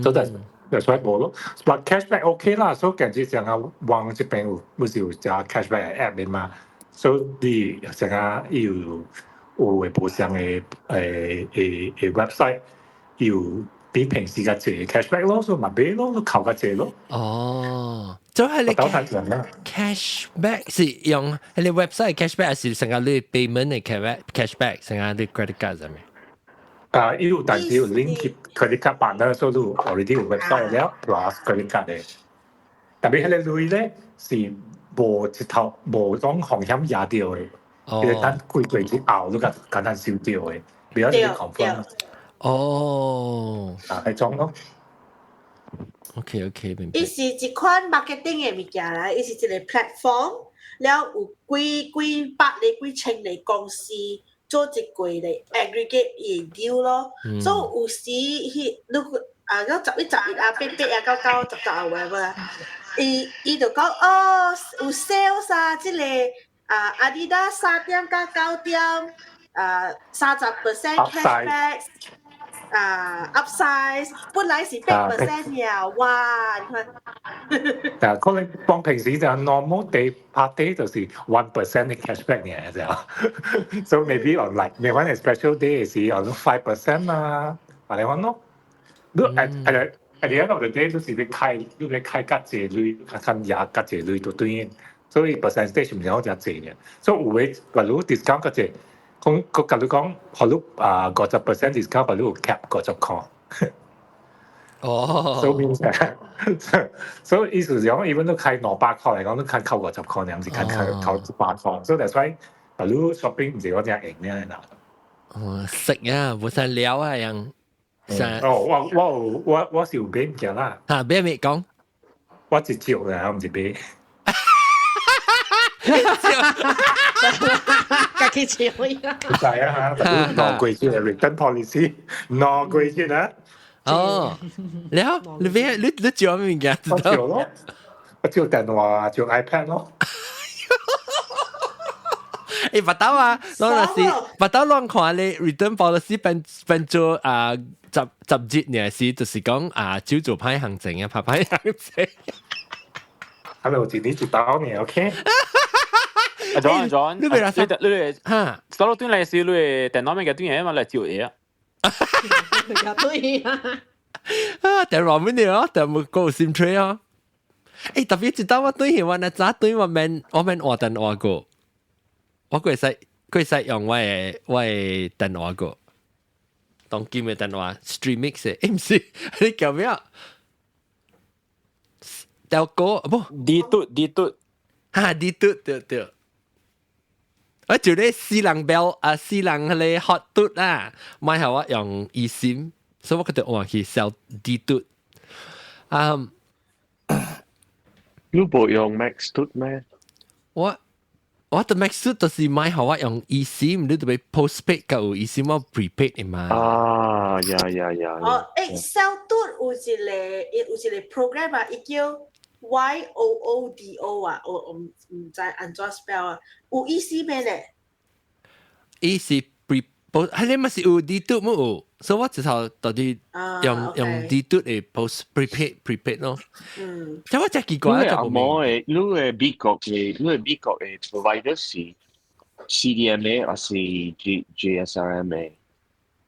so that's why 冇咯 but cashback OK 啦所以近次成日往這邊有時有隻 cashback app 嘅嘛所以你成日要有部上嘅website 要比平時嘅借 cashback 咯所以咪俾咯扣嘅借咯哦就係你 cashback 是用你 website cashback 是成日你 payment 嘅 cashback 成日你 credit card 上面要但係要 link credit card 辦啦，所以都 already 有 website 了 plus credit card 嘅。特別係你類咧是無一頭無講風險也掉嘅，你等貴之後都簡單少掉嘅，比較啲 confirm。哦，係種咯。OK， 明白。伊是一款 marketing 嘅物件啦，伊是一個 platform，然後有幾百個、幾千個公司。做一個嚟 aggregate 研究咯，所以有時佢如果嗰11啊、8啊、9、10啊 whatever 啦，伊就講哦有 sales 啊，即個Adidas 3點到9點30% cashback upsize， 本來是8% 呀，哇！你看，但係可能幫平時就 normal day per day 就是 1% 嘅 cashback 嘅就，so maybe on like 你揾 special day 是 on 5% 啊，或者揾咯。都at the end of the day 都是你開格謝率，看也格謝率都對，所以 percentage 唔係好只謝嘅，所以有嘅例如 discount 格謝。佢假如講，可能50% discount，可能有 cap 50塊。哦。所以意思是講，even 都開200塊嚟講，都開扣50塊，你唔是開扣100塊。所以 that's why，假如 shopping 唔是嗰隻型咧嗱。哦，食啊，冇晒料啊樣。我是有買物件啦。嚇，買咩講？我一招嘅，我唔是買。家己笑呀！係啊嚇，攞貴啲嘅 return policy，攞貴啲啊！哦，然後你咩？你做咩物件？我做咯，照電話照 iPad 咯。誒，不到啊，攞那是不到亂看你 return policy 變做十節呢是，就是講朝做派行政啊，派行政。Hello，今天知道你 OK？John，你咪啦，你嚇，嗰度端嚟是你電腦咩嘅端嘢嘛嚟照嘢啊？對啊，但係話咩嘢但係冇個 SIM tray 啊。誒，特別知道我對佢話那咋對我們換電話個，我佢使用我嘅電話個，當機嘅電話 Streamix 嘅，唔是你叫咩啊？掉個不？D嘟嚇D嘟對。我做啲私人表私人嘅 hot 嘟啦，買下我用eSIM，所以我覺得我去 sell D 嘟。你冇用 Max 嘟咩？我的 Max 嘟就是買下我用eSIM，你特別 postpaid 嘅有eSIM 我 prepaid 嘅嘛。啊，呀。哦，sell 嘟有一個 program 啊，伊叫YOODO 啊，我唔知按怎 spell 啊，有eSIM咩咧？伊是 prepaid，係你咪是有 D 嘟冇有，所以我至少到底用 D 嘟嚟 post prepaid 咯。但我真係奇怪，就冇誒，你嘅美國嘅 provider 是 CDMA 還是 GSM 嘅？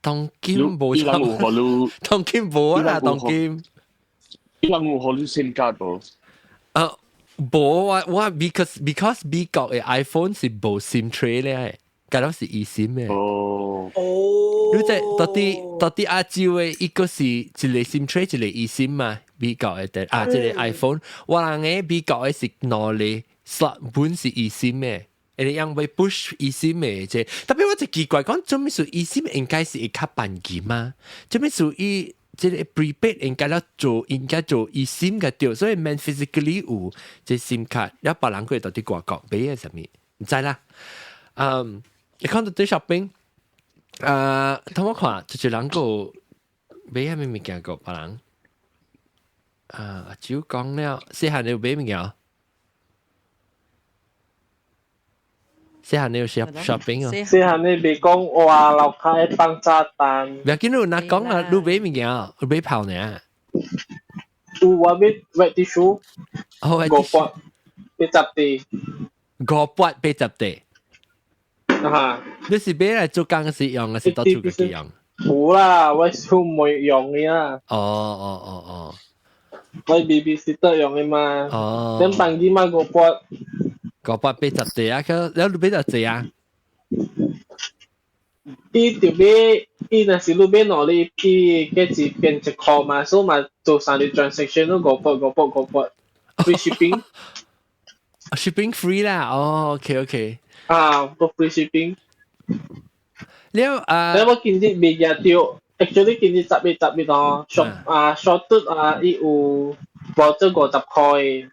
當金冇錯，當金冇啦，當金。你有冇學你 SIM 卡冇？冇我 because 美國嘅 iPhone 是冇 SIM tray 咧，嗰度是eSIM 嘅。你即係到底亞洲嘅一個是一個 SIM tray，一個 eSIM 嘛？美國嘅一個 iPhone， 我人嘅美國嘅是攞嚟 slot 本是 eSIM 嘅，你用為 push eSIM 嘅啫。特別我就奇怪講，做咩數 eSIM 應該是一卡半機嘛？做咩數伊？即係 prepaid 應該做eSIM 嘅掉，所以 man physically 有即 SIM 卡，有別人佢到啲外國俾嘅什麼，唔知啦。你看到啲 shopping，同我看就是人個俾係咩物件個別人，只要講了，細漢你有俾物件？細漢你有 shopping 啊？細漢你別講話樓下嘅爆炸彈。唔要緊要嗱講啦，你俾物件啊？你俾炮呢？有我俾 wet tissue， 5撥80地，5撥80地。啊！你是俾嚟做工嘅時用嘅是多做嘅幾用？冇啦，我係冇用嘅啦。哦。我 babysitter 用嘅嘛。哦。咁辦啲嘛5撥。5撥80地啊！佢你俾就借啊？伊條尾，伊若是路邊攞你伊嘅字變一箍嘛，所以嘛做三啲 transaction 都5撥 free shipping。shipping free 啦，哦 ，OK。個 free shipping。你我見啲未日掉 ，actually 見啲10月哦 ，short 伊有保證50塊。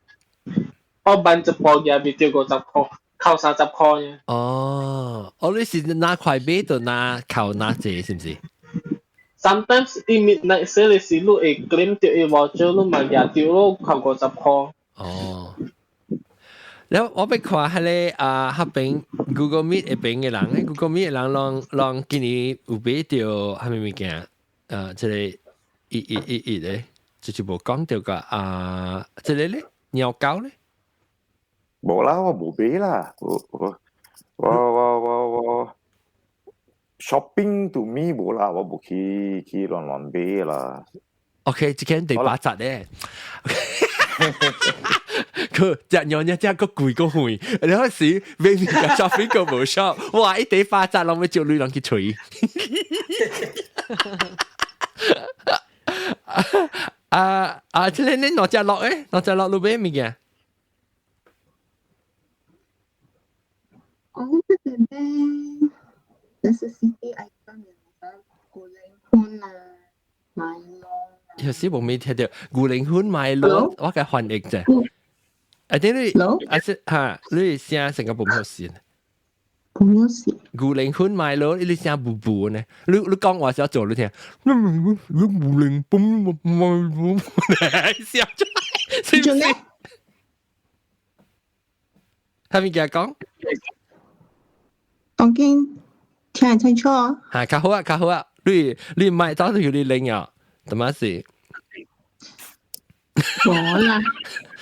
我辦10鋪嘅未掉50塊，扣30塊嘅。你是拿塊買就拿扣拿這是唔是 ？Sometimes in midnight sale 你是路會 claim 掉嘅保證，你咪日掉咯，扣50塊。แล้ว我ไปขวาให้เลยฮับเป็น Google Meet เป็น嘅人咧 Google Meet 人ลอง見你有俾到係咪物件即係一咧就冇講到個即係咧尿膠咧冇啦我冇俾啦我 shopping to me 冇啦我冇去亂俾啦 OK 即係第8集咧佢隻樣一隻個攰個攰，你開始俾面嘅 shopping 個冇 shop， 哇！一地花扎諗起做女人去吹。即係你攞隻落誒，攞隻落路俾咩嘅？我覺得咧 ，necessity item 嘅古靈盤啊，買咯。有時冇咩聽到古靈盤買咯，我嘅翻譯啫。啲你聲成個冇乜事。冇事。古靈盤買咯，你聲布布呢？你講話想做你聽。古靈盤買咯，笑出嚟，是唔是？他咪講，當經聽唔清楚。嚇，較好啊，較好啊，你唔係找到佢哋領啊，點解事？冇啦，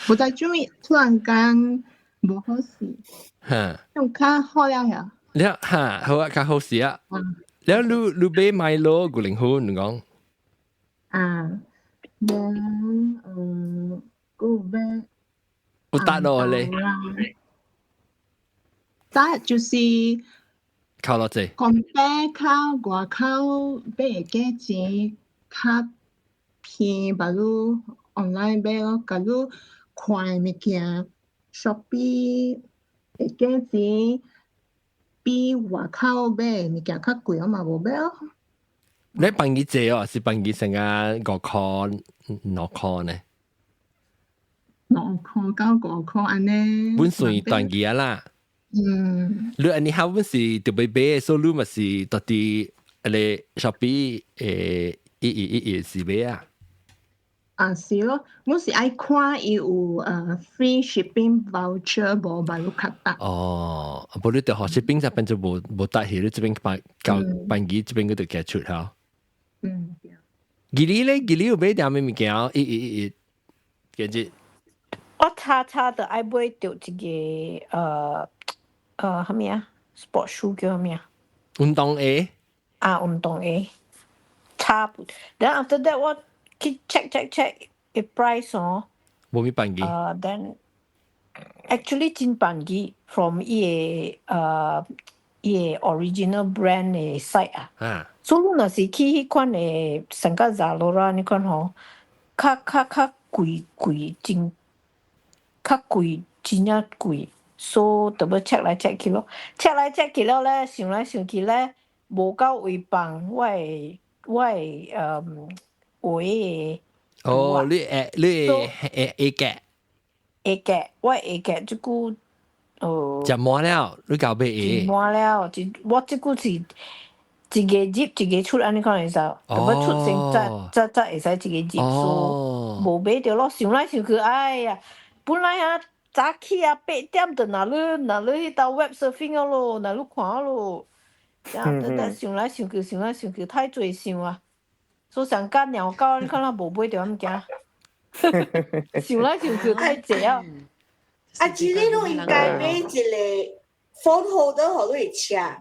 我在做咩？突然間冇好事。嚇，用卡好了呀。แล้ว嚇，好啊，較好事啊。แล้วลูเบ้ไมโลกูลิงหุ่น講。กูเบ้。有答落嚟。答就是靠落嚟。compare 靠外口買嘅錢，較偏比如 online 買咯，假如看物件 Shopee 嘅錢比外口買物件較貴啊嘛，無買咯。你辦幾隻哦？是辦幾成啊？5塊、6塊呢？6塊到5塊安尼。本算斷幾啊啦？你安尼後本是特別買，所以你咪是到底你 Shopee 一是買啊？是咯，我是愛看伊有free shipping voucher 無買路較搭。哦，不你就學 shipping 就變咗冇得起，你這邊辦幾這邊嗰度寄出嚇。吉利咧，吉利有買啲咩物件？嘅啫。我差就愛買到一個啥物啊 ？sport shoe 叫啥物啊？運動鞋。運動鞋。差不。Then after that 我去 check 個 price 哦。冇咩辦嘅。Then actually 真辦嘅 from 伊個original brand 嘅 site 啊。所以若是去迄款誒，成個 Zalora 你看吼，較貴真，較貴真正貴，所以就要 check 來 check 去咯。check 來 check 去了咧，想來想去咧，無夠位放我誒哦，你下格，我下格即句就滿了，你搞咩？滿了，我即句是。一個入一個出，安尼看會使，咁要出先才會使一個入數，無買着咯。想來想去，哎呀，本來早起8點就哪裡到 web surfing 咯，哪裡看咯。但想來想去，太濟想啊。所以上間鳥狗，你看啦，無買着物件。想來想去太濟啊。這裡都應該買一個 phone holder 互你車。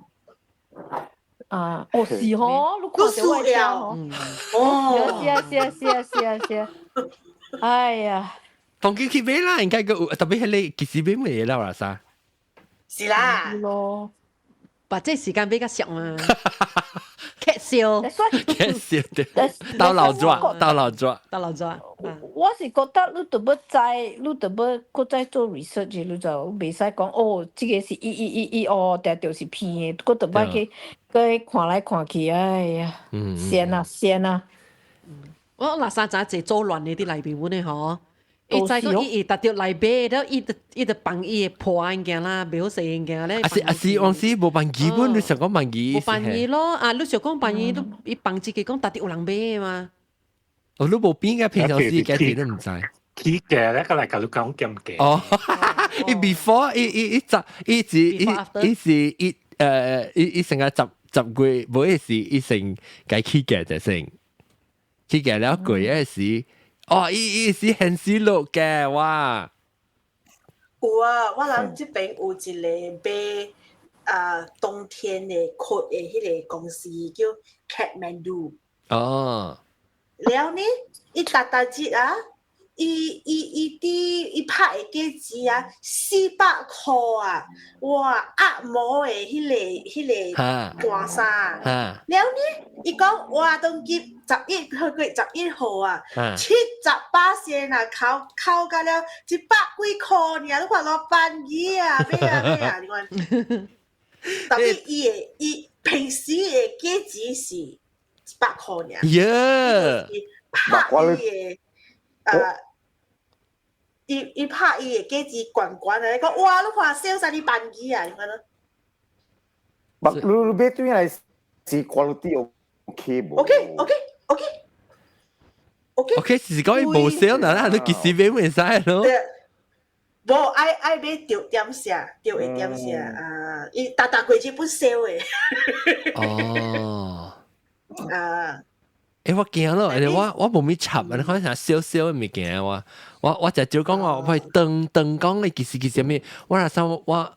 是吼，你看着我車吼，是啊，哎呀，當佢去買啦，應該個特別係你幾時買咩啦，啦啥？是啦，咯，把這時間比較少嘛，劇笑，到老抓。我是覺得你特別擱再做 research，你就袂使講哦，這個是哦，但就是騙的，擱特別去看來看去，哎呀，先啊！我嗱三仔一做亂的啲內邊本嘅嗬，伊再講伊達到內邊，แล้ว伊就幫伊破案件啦，袂好勢案件咧。是往時冇辦基本，你想講辦基？冇辦伊咯，你想講辦伊都伊辦自己講達到有人買嘛。我都冇邊嘅平常時嘅事都唔知。佢嘅咧，個嚟教你講咁嘅。哦，伊 before 伊成個10月，冇一時伊成計起嘅就成，起嘅了貴一時，伊是很少落嘅哇。有啊，我諗這邊有一個買冬天的 coat 的迄個公司叫 Kathmandu。哦。了呢，伊達節啊，伊拍的價錢啊，400塊啊，哇，壓模的迄個大衫。了呢，伊講活動節11號啊，70%啊，扣到了100幾塊呢，你看老板姨啊，咩啊，你看，特別伊平時的價錢是100塊呢。耶！拍伊拍伊嘅價錢懸懸啊！你講哇，你看銷曬啲班機啊！你看咯。你買對嚟是 quality OK 冇 ？OK，是講伊冇 sale 啦，你幾時買唔使咯？無愛買着點寫，着一點寫啊！伊大過日本 sale 誒。哦。啊！我驚咯，我冇咩插，你看下少少嘅物件我就照講我喂燈講你其實咩？我那時候我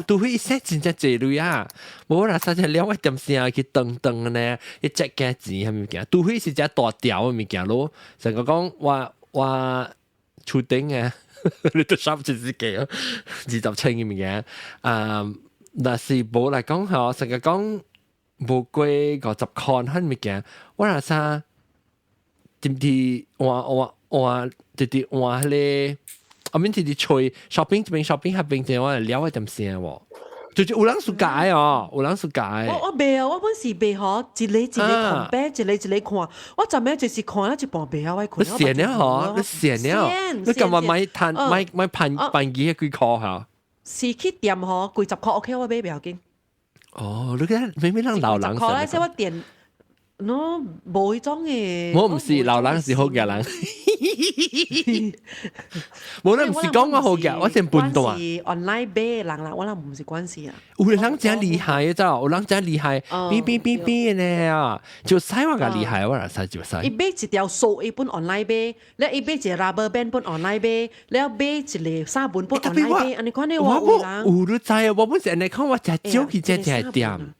都會識真正這類啊！我那時候就了解點先去燈呢，一隻嘅字係咪件？都會是隻大條嘅物件咯。成個講我出頂嘅。你都三十幾啊，20千嘅物件，但是冇嚟講嗬，成日講冇過50塊喺物件，我話啥？點啲我直接話咧，我面直接吹 shopping 這邊 shopping 下邊就我了解點先喎。就是有人สุ解哦，有人สุ解。我未啊，我本時未嗬，一個看白，一個看。我昨暝就是看了一半白啊，我看。你閒了嗬，你閒了，你今日買盤機幾塊嚇？是去店嗬，幾十塊 OK，我買不要緊。哦，你睇明明人老人十塊咧，即我店，喏冇迄種嘅。我唔是老人，是好嘅人。冇啦，唔是講我好嘅，我先半度啊。online 買人啦，我啦唔是關係啊。有人真厲害嘅，有人真厲害，邊咧啊，就使我個厲害，我嚟使就使。伊買一條數，伊本 online 買，咧伊買一個 rubber band 本 online 買，咧買一個三本本 online 買，安尼看你話有人。有都知啊，我本時安尼講，我就少去只店，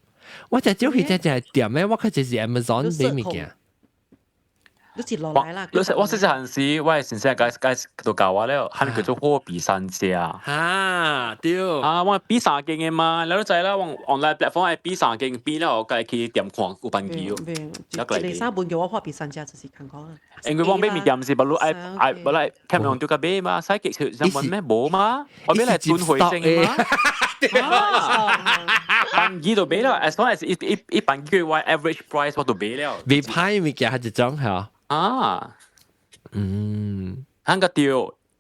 我就少去只店咧，我佢就是 Amazon 買物件。都是落來啦。我細細陣時，我係先生介到教我咧，喊叫做貨比三家。啊，對。啊，我比三間嘅嘛，你都知啦，我 online platform 係比三間，比咧我介去店看有辦機咯。一個三本叫我貨比三家，就是看講啊。因為我買物件是不如不來聽用到個買嘛，使極想問咩冇嘛？我買嚟轉回正嘅嘛。辦機就買啦 ，as long as 一辦機嘅話 ，average price 我就買了。未派物件係一種係。啊，個掉，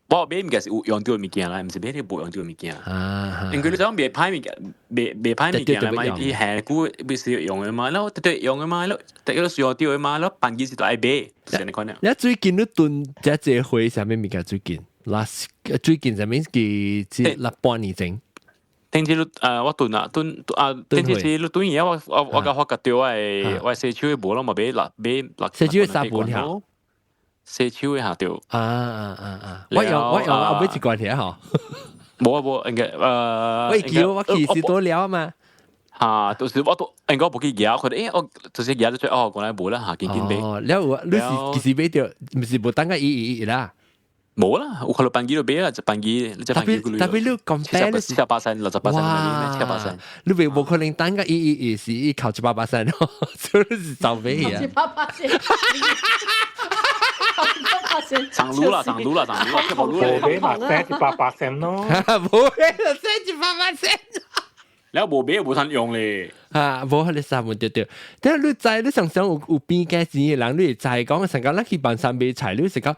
我買物件是有用到物件啦，唔是買啲冇用到物件。因為你想別派物件，別派物件啦嘛，啲係股必須用嘅嘛，แล้ว對用嘅嘛，แล้วแต่ก็需要掉嘅嘛，แล้ว辦機是都愛買，係你講呢？你最近都囤只會上面物件最近最近上面幾半年前。定次我囤啊，定次是囤嘢，我個發覺掉我四超嘅冇咯，咪俾四超嘅三本下，四超嘅下掉。我用我俾一罐嘢嗬，冇，我叫是多了嘛。嚇，到時我都應該冇記嘢，佢哋我就是嘢都出講嚟冇啦嚇，見俾。แล้ว你是俾掉，唔是冇等個อี啦。冇啦，我kalau pagi tu bela je pagi, je pagi dulu. Tapi lu compare 7%, 8%, 你冇可能等個是靠7%咯，所以是就俾啊。上路啦，冇俾嘛，7%咯，冇俾就7%。แล้ว冇俾冇ทัน用咧。冇你三門對。但係你知你想有邊嘅錢嘅人，你就係講成個咱去辦三杯菜，你成個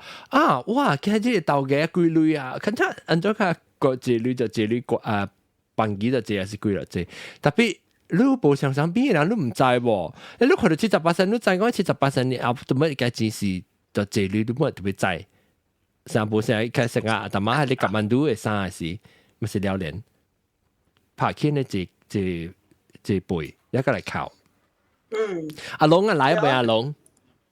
哇，其實啲豆嘅幾類啊，看他按照佢個這類就這類辦機就這係幾類啫。特別你冇想邊嘅人都唔知喎，你看到70%，你知講70%你啊，做乜嘅錢是就這類都冇特別知。上部成佢成個大媽係你夾萬度嘅生時，咪是了連。拍片咧，這背一個嚟靠。阿龍啊，來未阿龍？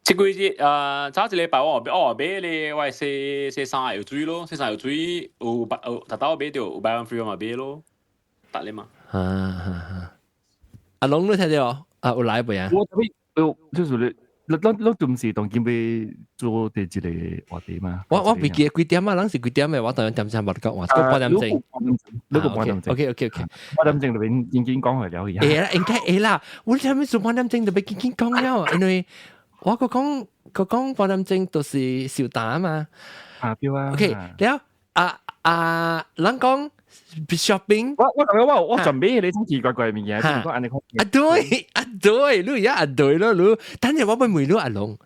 這個月早一禮拜我買咧，我係4有水咯，4有水有達到買到有100 free 嘛買咯，得你嘛。阿龍你睇到有來未啊？我特別就是你做唔是當見俾做第一個話題嘛？我未記幾點啊？當時幾點嘅？我當然點先冇得講，我8點鐘。呢個8點鐘。OK。8點鐘裏邊已經講去了而家。應該啦，我哋係咪做8點鐘就俾已經講了？因為我講8點鐘都是小打嘛。對啊。OK，แล้ว人講 shopping， 我準備你種奇怪怪嘅嘢，點講安尼講？對，你而家對咯，你等陣我咪問你阿龍，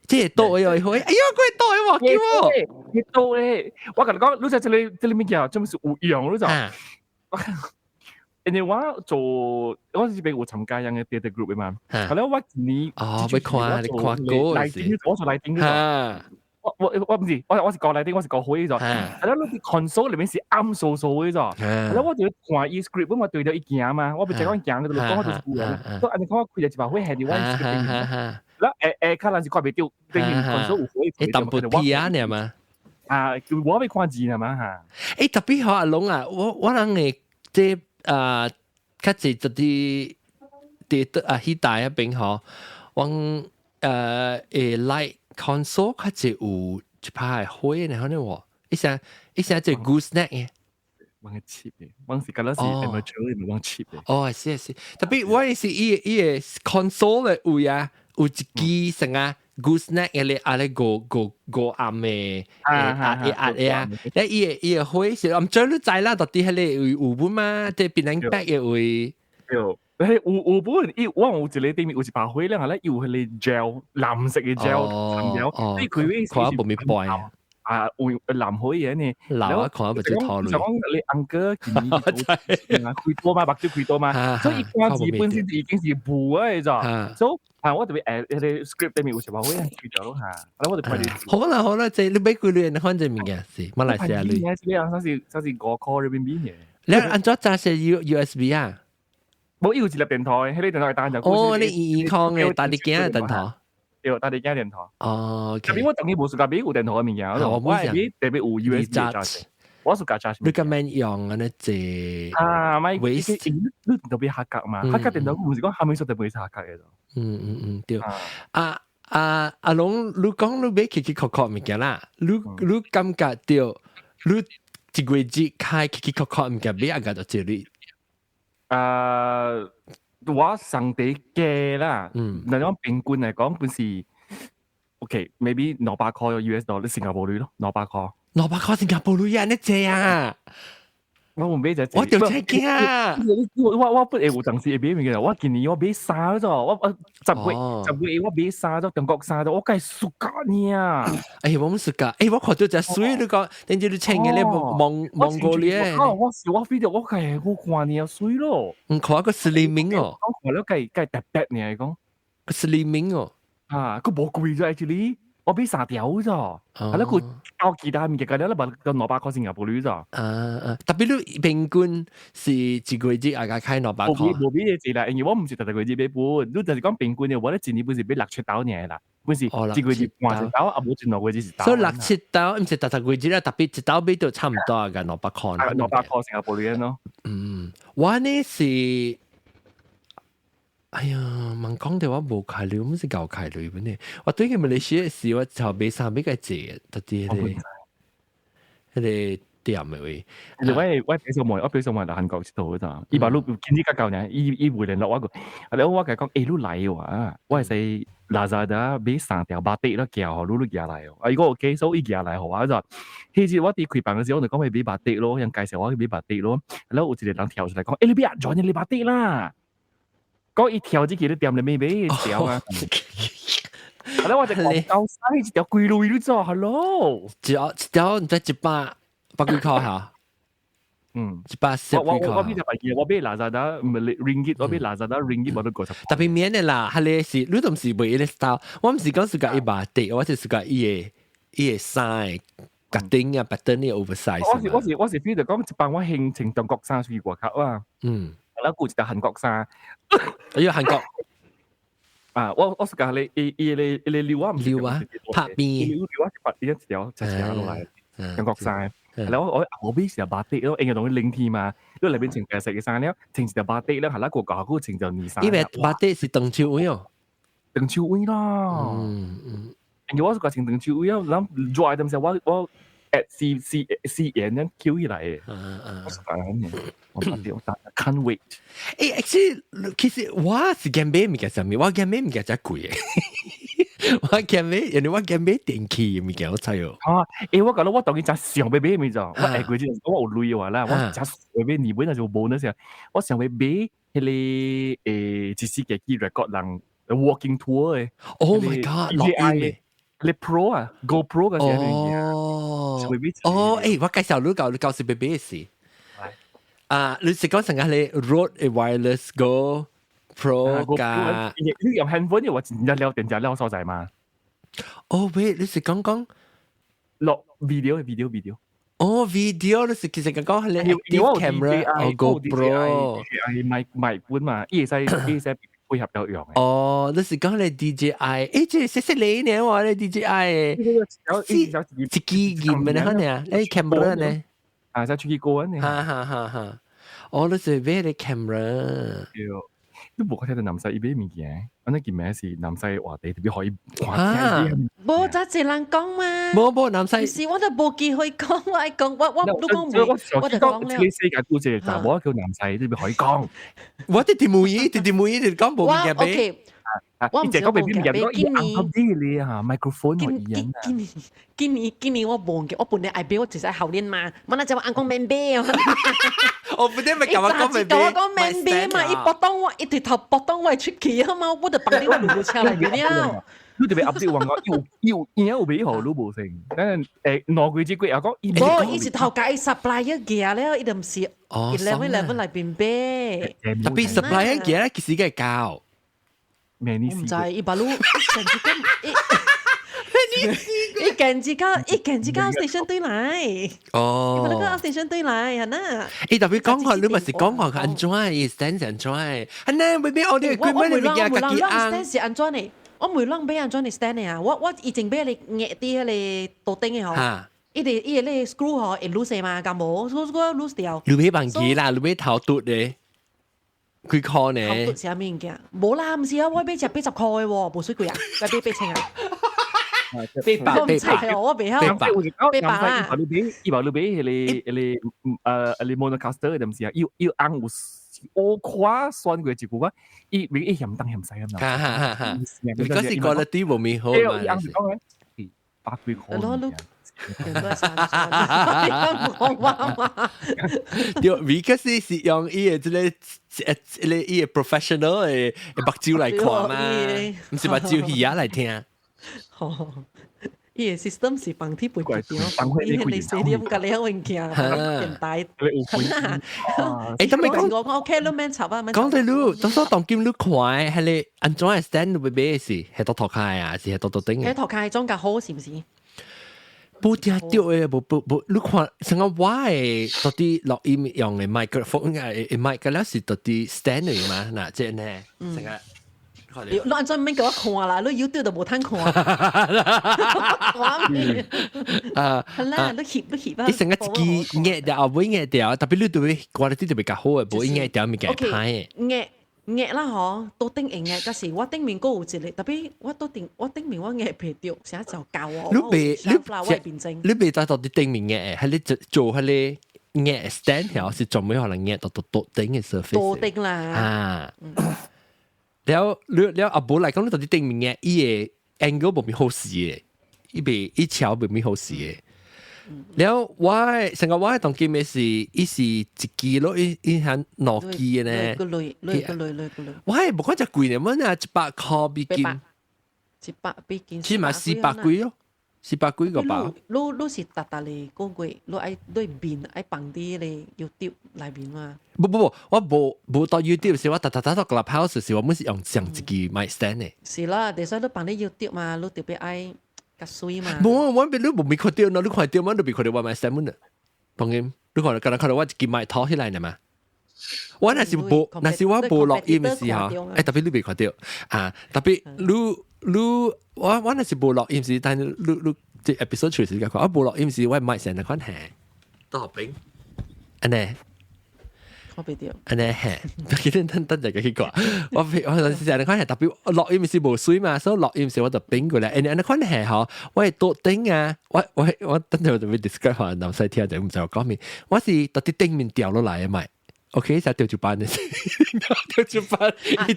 即係多又好，哎呀，佢多喎，叫我，佢多咧，我同你講，你就這裏面嘅，真係有用，你就，因為我做我是俾我參加樣嘅 data group 嘛，後來我你你看歌，我做來聽嘅，我唔是，我是講嚟啲，我是講開咗。係咯，你 console 裏面是啱數數嘅咗。係咯，我就看伊 script，我對到一件嘛，我唔係講件嘅，講我就是顧人。所以你講我開就一把會係啲 one script。แล้วข้าราชการไปติวเป็นคนสู้อุ้ยตำปุถีอ่ะเนี่ยมาคือว่าไปความจีนอ่ะมาฮะแต่พี่เขาอาลงอ่ะว่าลังเอเจ็บข้าจะจะที่ที่ตายเป็นเขาวังไลท์คอนโซลข้าจะอูจะพายห้วยเนี่ยเขาเนี่ยว่าอีสันจะ gooseneck ไงวังชิปเลยวังสิกันแล้วสิ amateur เลยวังชิปเลยอ๋อ是แต่พี่ว่าสิอีคอนโซลเลยอู呀有一支成啊 gooseneck 嘅咧，啊咧個暗嘅壓啊，咧伊個灰是，唔知你知啦，到底係咧有本嘛？即係變成白嘅會。有，有本，我有一個對面有一把灰咧，係咧有係咧 gel 藍色嘅 gel 層 gel，即係佢佢冇咩背。會藍灰嘅呢，藍啊，看唔到頭路。就講你uncle見你開多嘛，白椒開多嘛，所以關字本身已經是布啊，就，所以我特別啲 script 裏面有時話會開咗咯嚇，我哋快啲。好啦，即係你俾佢哋看隻物件是，馬來西亞你。呢樣嗰時5塊人民幣嘅。你安怎揸是 USB 啊？冇要自立電台，喺呢電台單就。哦，你健康嘅大啲鏡電台。有大啲鏡電台。哦，特別我當年冇暑假俾有電台嘅物件，我係特別有 USB 我暑假 charge。你咁樣用嘅呢？即咪 waste，你特別客格嘛？客格電台唔是講下面數特別客格嘅就。對。阿龍，你講你俾奇奇確確物件啦，你感覺到你一個月開奇奇確確物件俾阿個到這裡。我上地嘅啦，嗱講平均嚟講，本是 OK，maybe 200塊US dollar 新加坡鋁咯，200塊新加坡鋁啊，你借啊？我唔俾就我條車驚啊！我不係有當時俾嘅，我今年我俾3咗，我10月我俾3咗，中國3咗，我梗係暑假呢。我唔暑假，我看到隻水你講，等住你請嘅咧蒙古咧。我飛到我梗係好看呢水咯。看個 slimming 哦，我看了梗係特別呢嚟講 ，slimming 哦，佢冇貴咗 actually。我俾3條咋，係咯，佢教其他物件嘅咧，把個200塊新加坡鋁咋。特別你平均是一個月大概開200塊。冇俾你知啦，因為我唔是特個月俾本，你就是講平均嘅話咧，前年本是俾6、7刀嘅啦，本是一個月換刀，啊冇轉落個月是刀。所以6、7刀唔是特個月啦，特別一刀俾到差唔多嘅200塊。200塊新加坡鋁咯。我呢是。哎呀，問講嘅話冇開鋁，唔是舊開鋁本呢。我對佢馬來西亞時，我就俾衫俾佢借，特啲啲店嘅位。我俾數埋嚟韓國度嗰度，伊把路見啲家教呢，伊回嚟落我個，我講誒，你嚟喎，我係使Lazada俾3條巴蒂啦，叫你寄嚟喎。如果我寄數伊寄嚟好啊，就其實我哋開辦嘅時候，我就講咪俾巴蒂咯，人介紹我去俾巴蒂咯，然後有一個人跳出嚟講，你俾人轉你巴蒂啦。嗰一條只記得掂你未俾條啊！係咯，我就講夠曬一條貴鋁都做，hello！一條唔知100幾塊嚇，140幾塊。我俾就係我俾Lazada唔係 ringgit，我俾Lazada ringgit 我都過十。特別免嘅啦，係你是你都唔是買呢 style， 我唔是講自己一把地，我就是講伊個衫格丁啊，白燈呢 oversize。我是 feel 就講一班我興情中國衫水果殼啊。แล้วกูจะ韓國衫，韓國我是講你撩啊，拍邊，撩啊，拍邊一條就落嚟韓國衫。แล้ว我俾時巴蒂咯，應該同佢領添嘛，因為裏邊情白色嘅衫咧，情就巴蒂啦，係啦個價嗰情就2、3。因為巴蒂是鄧超威哦，鄧超威啦。因為我是講情鄧超威啊，諗 dry 嘅時候我。C 人呢 Q 起來，我can't wait。其實我是驚買物件上面，我驚買物件真貴嘅。我驚買，人哋我驚買電器物件好睇哦。我覺得我當然真想買咩就，我嗰陣我有鋁話啦，我真想買日本那就冇那時候，我想買迄個一時嘅機 record 人 walking tour 嘅。Oh my god！ 你 Pro 啊 ，GoPro 嗰啲我介紹你教是 BB 事。你是講成個你 Rode Wireless GoPro 㗎？你用 handphone 又話真係聊電話聊所在嘛？喂，你是講錄 video。哦 video 就是其實講係你 active camera 哦 GoPro 咪本嘛，依個使配合有用嘅。哦，你是講你 DJI，誒即係識你呢喎，你 DJI 嘅，一機件咩呢？可能啊，你 camera 呢？啊，就出去過呢。哈，哦，你是買你 camera。都冇睇到南西依邊物件，我呢件咩事？南西話地特別可以話聽。冇就係人講嘛。冇南西。是我都冇機會講，我講我都講唔，我就講了。呢世界故事就冇叫南西特別可以講。我哋條妹你講冇嘅俾。我唔知講俾邊人講，要啱啲你啊，microphone 可以啊。今年我忘記，我本來愛俾我只係後年嘛，我那就話講免俾。我本來咪講我講免俾，我講免俾嘛，一搏當我一條頭搏當我出去啊嘛，我就綁啲我路車嚟了。你特別噏啲話我要俾號都冇成，等攞佢隻鬼又講，冇，以前頭家 supplier 嘅咧，一定唔是 11嚟變俾。特別 supplier 嘅咧，其實係教。咩意思？唔知一把路，一件之交 station 對嚟。哦，一把路個 station 對嚟，係呐。誒特別講話，你咪是講話佢安怎，stand 安怎？係呢，未必我哋佢咩嚟嘅，自己安。stand 是安怎呢？我唔會讓俾安怎嚟 stand 呢啊！我已經俾你壓啲你倒釘嘅嗬。伊個 screw 嗬，會 lose 嘛？咁冇 screw lose 掉。你俾bằng機啦，你俾頭奪咧。佢 call 呢？頭奪係咩嘅？冇啦，唔是啊，我俾隻80塊喎，冇水貴啊，俾800啊。800，我俾800啦。伊話你俾你 monocaster 就唔是啊，要硬我誇算佢一句話，伊嫌東嫌西咁啦。嗰時 quality 冇咪好嘛？百幾塊。對，而家是用伊個即個伊個 professional 嘅目睭嚟看嘛，唔是目睭耳仔嚟聽。伊個 system 是放啲背脊掉，伊係你四點隔離物件，變大。誒，咁咪講我 OK 咯，免插啊，講到你，當初當劍你快，係你安怎係 stand 會咩事？係多頭開啊，是係多頂嘅？係頭開裝甲好是唔是？冇聽到誒，冇，你看成個我誒到底錄音用嘅 microphone 嘅 mic 咧是到底 stand 嚟嘛？嗱，即係呢，成個。你按照咩叫我看啦？你 YouTube 都冇睇看。係啦，你翕啊！你成個自己壓掉，唔會壓掉，特別你對掛啲特別較好嘅，唔會壓掉咪夾派嘅。壓啦嗬，到頂硬壓，嗰時我頂面嗰有一個，特別我頂面我壓皮掉，成日就教我。你未在到啲頂面壓，係你做係你壓 stand 條是做咩可能壓到頂嘅 surface。到頂啦。啊。แล้วอาบุ嚟講，你到底頂面嘅伊個 angle 冇咪好視嘅，伊橋冇咪好視嘅。แล้ว我成個我當見嘅是，伊是一支咯，伊係攞機嘅呢。我係冇講只貴嘅，乜啊100塊美金，100美金，起碼400幾咯，400幾個包。你是特嚟嗰貴，你愛面愛放啲你 YouTube 裏邊嘛？不，我冇到 YouTube 時，我特到 Clubhouse 時，我們是用上一支 mic stand 嘅。是啦，第時你放啲 YouTube 嘛，你特別愛較水嘛。冇，我俾你冇看到，你看到我都未看到我 mic stand 嘅。當然，你看到我一支 mic 拖起來嘅嘛。我那是冇，那是我冇錄音嘅時候，特別你未看到啊，特別我那是冇錄音時，但係你即 episode 隨時講，我冇錄音時，我 mic stand 關係都合併，安尼。我俾掉，安尼係，幾陣等就幾個。我成日看係特別錄音是無水嘛，所以錄音時我就變過來。安尼看係嗬，我係多頂啊！我等陣就會 describe 下南西聽就唔就講面。我是特啲頂面掉落嚟嘅咪 ，OK 就掉住班嘅，掉住班，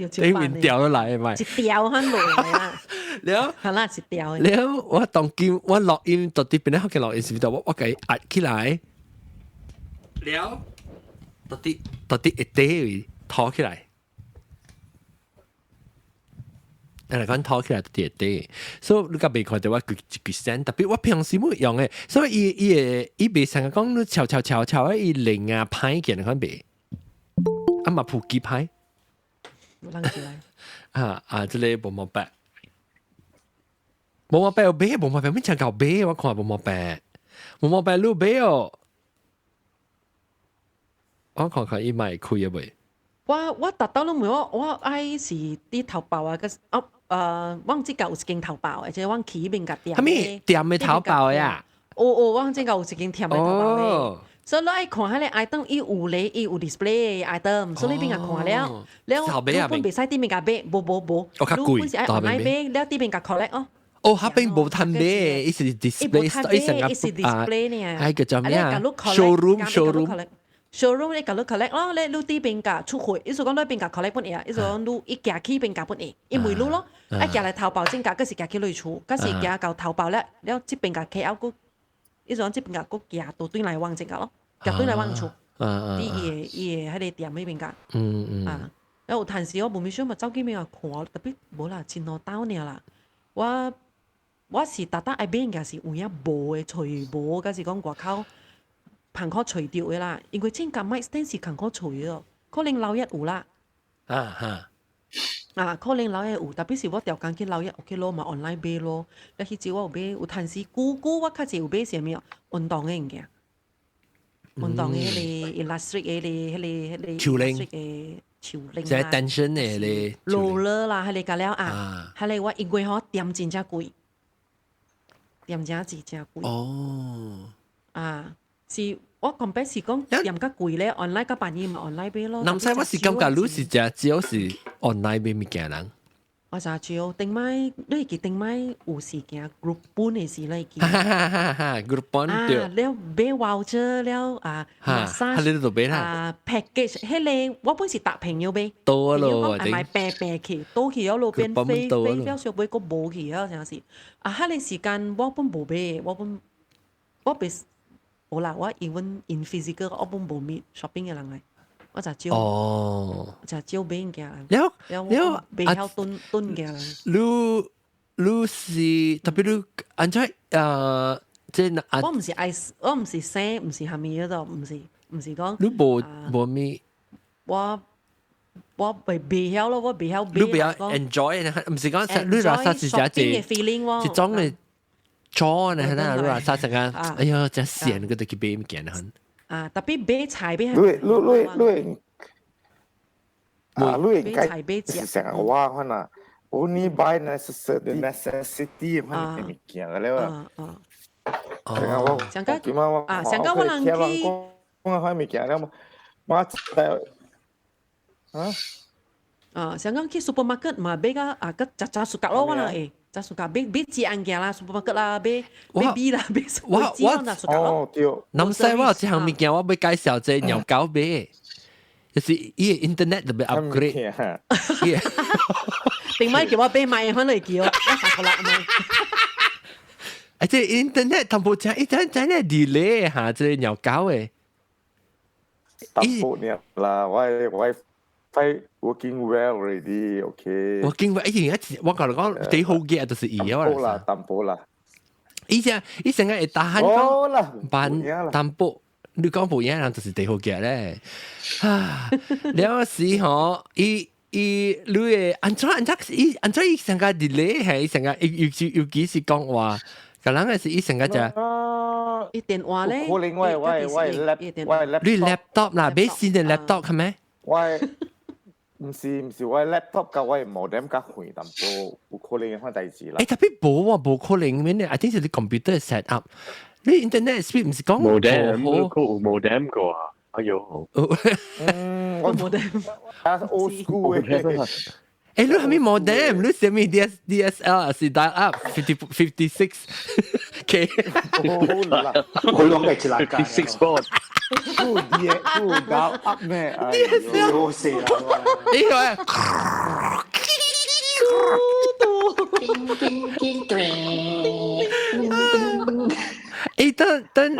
頂面掉落嚟嘅咪，一掉喺落嚟啊！了，係啦，一掉。了，我當見我錄音特啲變咧，學嘅錄音時就我計壓起來，了。到底一堆拖起來，誒講拖起來到底一堆，所以你個未看到我句聲，特別我平時冇用嘅，所以伊袂成日講你悄伊零啊歹嘅，你看袂，啊嘛撲機歹，啷起來？啊，即個冇白。冇毛病有俾，冇毛病咩唱夠俾，我看冇毛病，冇毛病錄俾哦。我看看伊賣開嘅未？我特登都唔我愛是啲頭包啊，我唔知舊有一間頭包，而且我去邊間店。係咪店嘅頭包呀？我唔知舊有一間店嘅頭包咧。所以你愛看迄個 item， 伊有咧，伊有 display item， 所以你邊個看了，你本別使啲邊個買，冇，你本是愛 online 買，了啲邊個 collect 哦。哦，嗰邊冇攤買，伊是 display， 伊是 display 呢。係叫做咩啊 ？showroom 你甲你 collect 咯，你啲邊個出貨，意思講你邊個 collect 本嘢，意思講你一寄去邊個本嘢，因為你咯，一寄嚟淘寶正價，嗰時寄去你厝，嗰時寄到淘寶咧，了即邊個 KL 個，意思講即邊個個寄到對嚟往正價咯。夾對嚟揾厝，啲嘢喺你店嗰邊㗎，有陣時我無咪想咪走幾邊啊看，特別冇啦，前路兜呢啦，我是特登愛買嘅是有一部嘅除帽，嗰時講外口棚可除掉嘅啦，因為真價買 stand 是棚可除嘅，可能老一有啦，可能老一有，特別是我條間去老一 OK 咯，咪 online 買咯，你去照我有買，有陣時姑我較濟有買係咩啊？運動嘅物件。運動嘅迄個 elastic 嘅球鈴嘅球鈴即係 tension 嘅roller 啦，迄個甲了迄個我因為吼店真正貴，店真貴。是我講白是講店較貴咧 ，online 甲辦嘢咪 online 買咯。南西我是感覺你是只有是 online 買物件人。我就照頂擺，你記頂擺有時件 group 本嘅事你記。group 本對。了買 voucher 了package， 迄個我本是搭朋友買。多咯，係咪平去，多去咗路邊飛小妹個冇去啊，成時。迄個時間我本冇買，我別冇啦，我 even in physical 我本冇買 shopping 嘅人嚟。我就招，就招俾人家。了，背後蹲嘅。你是特別你安在即係我唔是愛，我唔是寫，唔是下面嗰度，唔是講。你冇咩？我背後咯，我背後。你比較 enjoy 唔是講你話啥是假嘅 feeling 喎，一種嘅裝呢，係你話啥成間？哎呀，真閒嗰度去買物件很。特別買菜買你成日話可能 only buy necessity 乜嘢物件嘅咧喎。上個我人去講開物件咧，我上個去 supermarket 嘛買個雜薯角咯，我人誒。雜薯角買幾樣件啦 ，supermarket 啦，買米啦，買雜薯角咯。南西我有一項物件，我要介紹隻鳥狗買，就是伊個 internet 特別 upgrade。定咪叫我買買翻嚟叫，我殺過啦咪。而且 internet 同步講，一陣咧 delay 嚇，隻鳥狗誒。淡薄呢啦，我。working well already, okay. Working well， 我講最好嘅就是伊啊。淡薄啦。伊成日會打喊講辦淡薄，你講冇嘢人就是最好嘅咧。了時候，你安怎伊成個 delay 係伊成個尤其是講話，可能係伊成個就。伊電話咧。可能你 laptop 啦，買新嘅 laptop 係咪？唔是，我 laptop 甲我 modem 甲遠淡薄，有可能款代志啦。特別冇可能咩？I think 係你 computer set up，你 internet speed 唔是講 modem 個啊，哎呦，我 modem，old school 嘅。你係咪 modem？你係咪 DSL 是 dial up 56 K？ 佢講嘅係56 baud。dial up 咩？好死啦！呢個係。等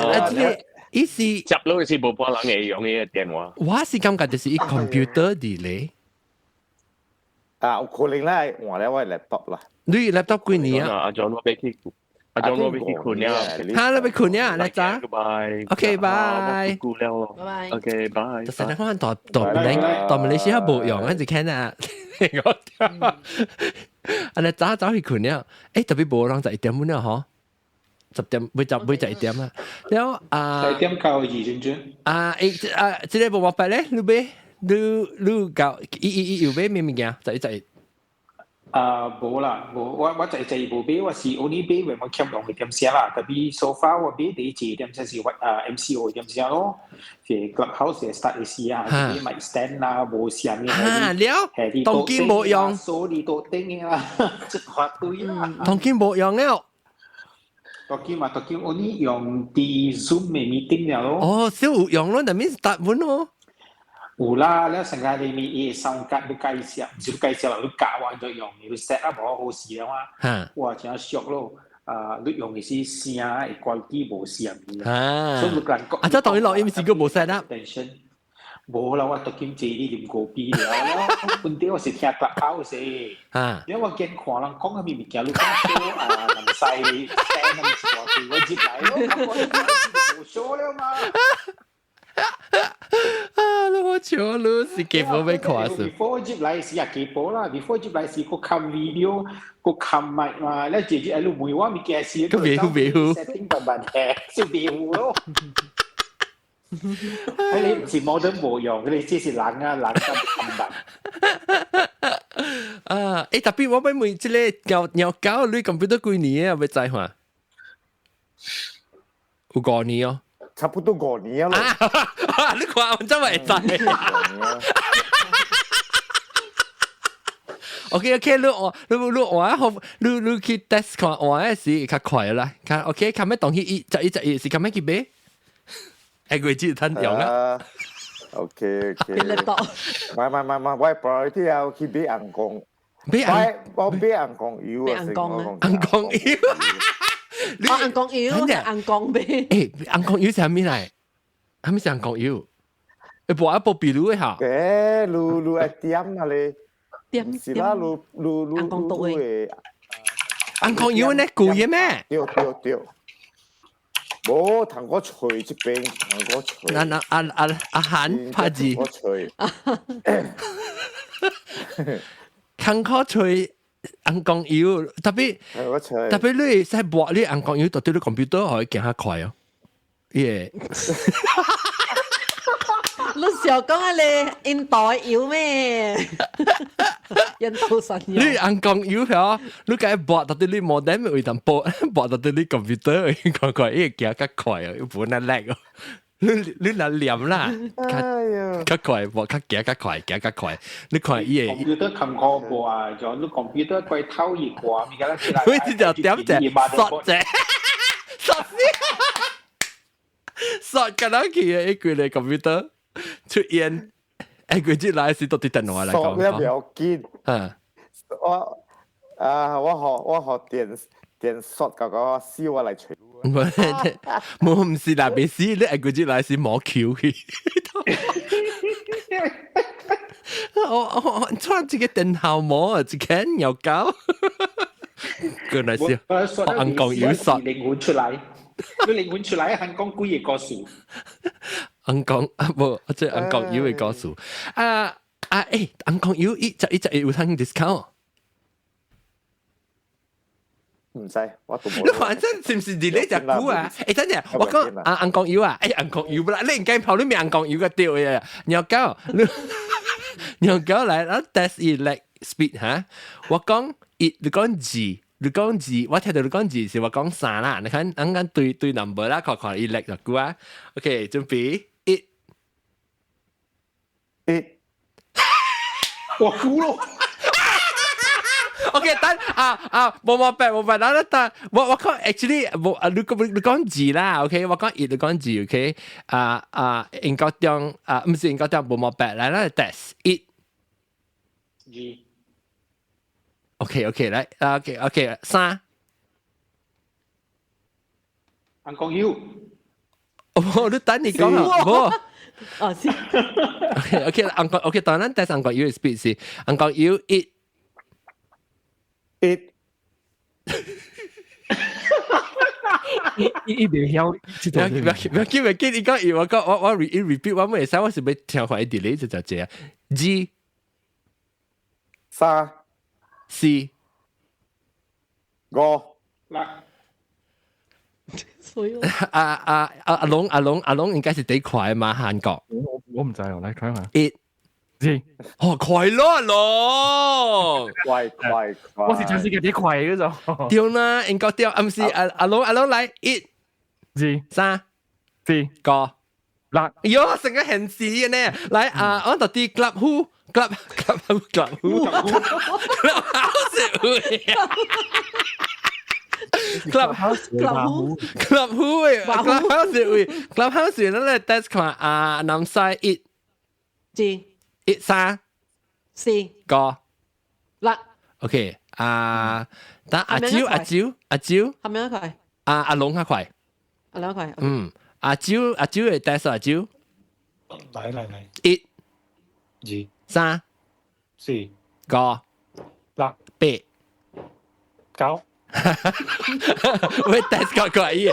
伊是接落是無半人會用伊個電話。我是感覺就是伊 computer delay。有可能咧，換咧我 laptop 啦。你 laptop 幾年啊？阿 John 我俾佢阿張我俾佢困呀，哈，你俾困呀，你咋 ？OK， 拜。顧了，拜拜。 OK，拜。就成日可能代馬來西亞冇用，跟住聽啊，我อันนี้จ้า去困了，特別冇人就1點半了嗬，10點每就1點啦，แล้ว1點9時陣陣，即係冇乜咧，你搞有咩物件？就冇啦，我就冇俾，我是 only 俾為我欠用嘅點寫啦，特別 so far 我俾第一次點寫是MCO 點寫咯，即係 clubhouse 嘅 start 嘅時啊，啲咪 stand 啦，冇寫咩係當今冇用，所以都頂啊，即係對啦，當今冇用了。當今 only 用啲 Zoom 嘅 meeting 了咯。哦，少有用咯，但係 start 本咯。有啦，แล้ว成日你มี上格都介紹，唔少介紹都教我就用，你 set up 冇好事啊嘛。哇，真係 shock 咯！你用嘅是聲嘅關機冇聲嘅，所以你講即係當然錄音時個冇 set up。冇啦，我讀緊這啲點過邊啦？本地我是聽白口先，因為我見看人講嘅咪見你講說能細聲咁時我接嚟咯，我冇說了嘛。我笑你是幾部要看數 ？Before 接嚟是幾部啦 ？Before 接嚟是個 cam video，個 cam mic 嘛，咧姐姐喺度每話咪嘅事，個微乎 setting 特別嘅，就微乎咯。你唔是冇得冇用，你只是冷咁冚唪特別我俾每即係又搞你咁多幾年啊，要知嘛？有5年哦。差不多5年啦。你看我真係知。OK， 你我好，你去 test 看我嘅是較快啦。看 OK， 看咩東西一是看咩去買？佢知吞用啊。OK， 我 priority 要去買紅光。我買紅光油啊，紅光油。紅光油，紅光咩？紅光油係咩嚟？係咩紅光油？你播一部比如嘅嚇？你係點啊你？點？是啦，你紅光刀嘅。紅光油呢？貴嘅咩？對。冇糖果脆這邊，糖果脆。阿韓拍字。糖果脆。糖果脆。紅光油特別你使播你紅光油到對你 computer 可以行下快哦。耶！你想講啊你印度油咩？印度神油。你紅光油係你梗係播到對你 modem 會當播到對你 computer 快，因為行較快哦，本來叻哦。你嗱念啦，較快，我較行較快，你看伊個。computer 冚過播啊，就你 computer 貴偷熱過，而家咧出嚟。佢就點啫，索啫，索緊啦，佢嘅一句嚟 computer 出現，佢之來是到啲電話嚟講。索咧有見，我學電索嗰個燒我嚟除。冇唔是那邊事，你係嗰啲來是冇橋嘅。我穿這個電號膜，只看又搞。原來是紅光油索靈魂出嚟，佢靈魂出嚟係講古嘢個數。紅光冇，即係紅光油嘅個數。紅光油一有通 discount。唔使，我都冇。你反正是唔是你呢隻股啊？真係，我講紅光油啊，紅光油啦，你唔計跑你咪紅光油嘅掉嘅，然後搞，然後搞嚟，我 test elect speed 嚇，我講一，你講二，我聽到你講二是我講3啦，你看啱啱對 number 啦，看 elect 就股啊 ，OK， 準備一，我估咯。OK， 等冇等，我講 actually 冇，你講字啦 ，OK， 我講一，你講字 ，OK， 應該中唔是應該中冇白嚟啦 ，test 一 ，OK， 嚟，OK， 3，紅光油，你等你講啊，冇，哦是 ，OK， 當然 test 紅光油 speed 是紅光油一。伊袂曉，唔記，你講我 repeat 我冇使，我是要聽快啲咧就這樣。G 3 4 5阿龍應該是幾快嘛？韓國我唔知哦，嚟睇下。8哦，快咯，阿龍，快，我是全世界最快嘅啫。對啦，應該對，唔是阿龍嚟1 2 3 4 5 6，喲，成個很似嘅呢。嚟我到啲 club who club clubhouse 咧 test 看南西1 1 3 4 5 6 OK 但阿蕉係咪一塊？阿龍較快，兩塊。阿蕉嘅 test 阿蕉嚟1 2 3 4 5 6 8 9。喂 test 個嘢，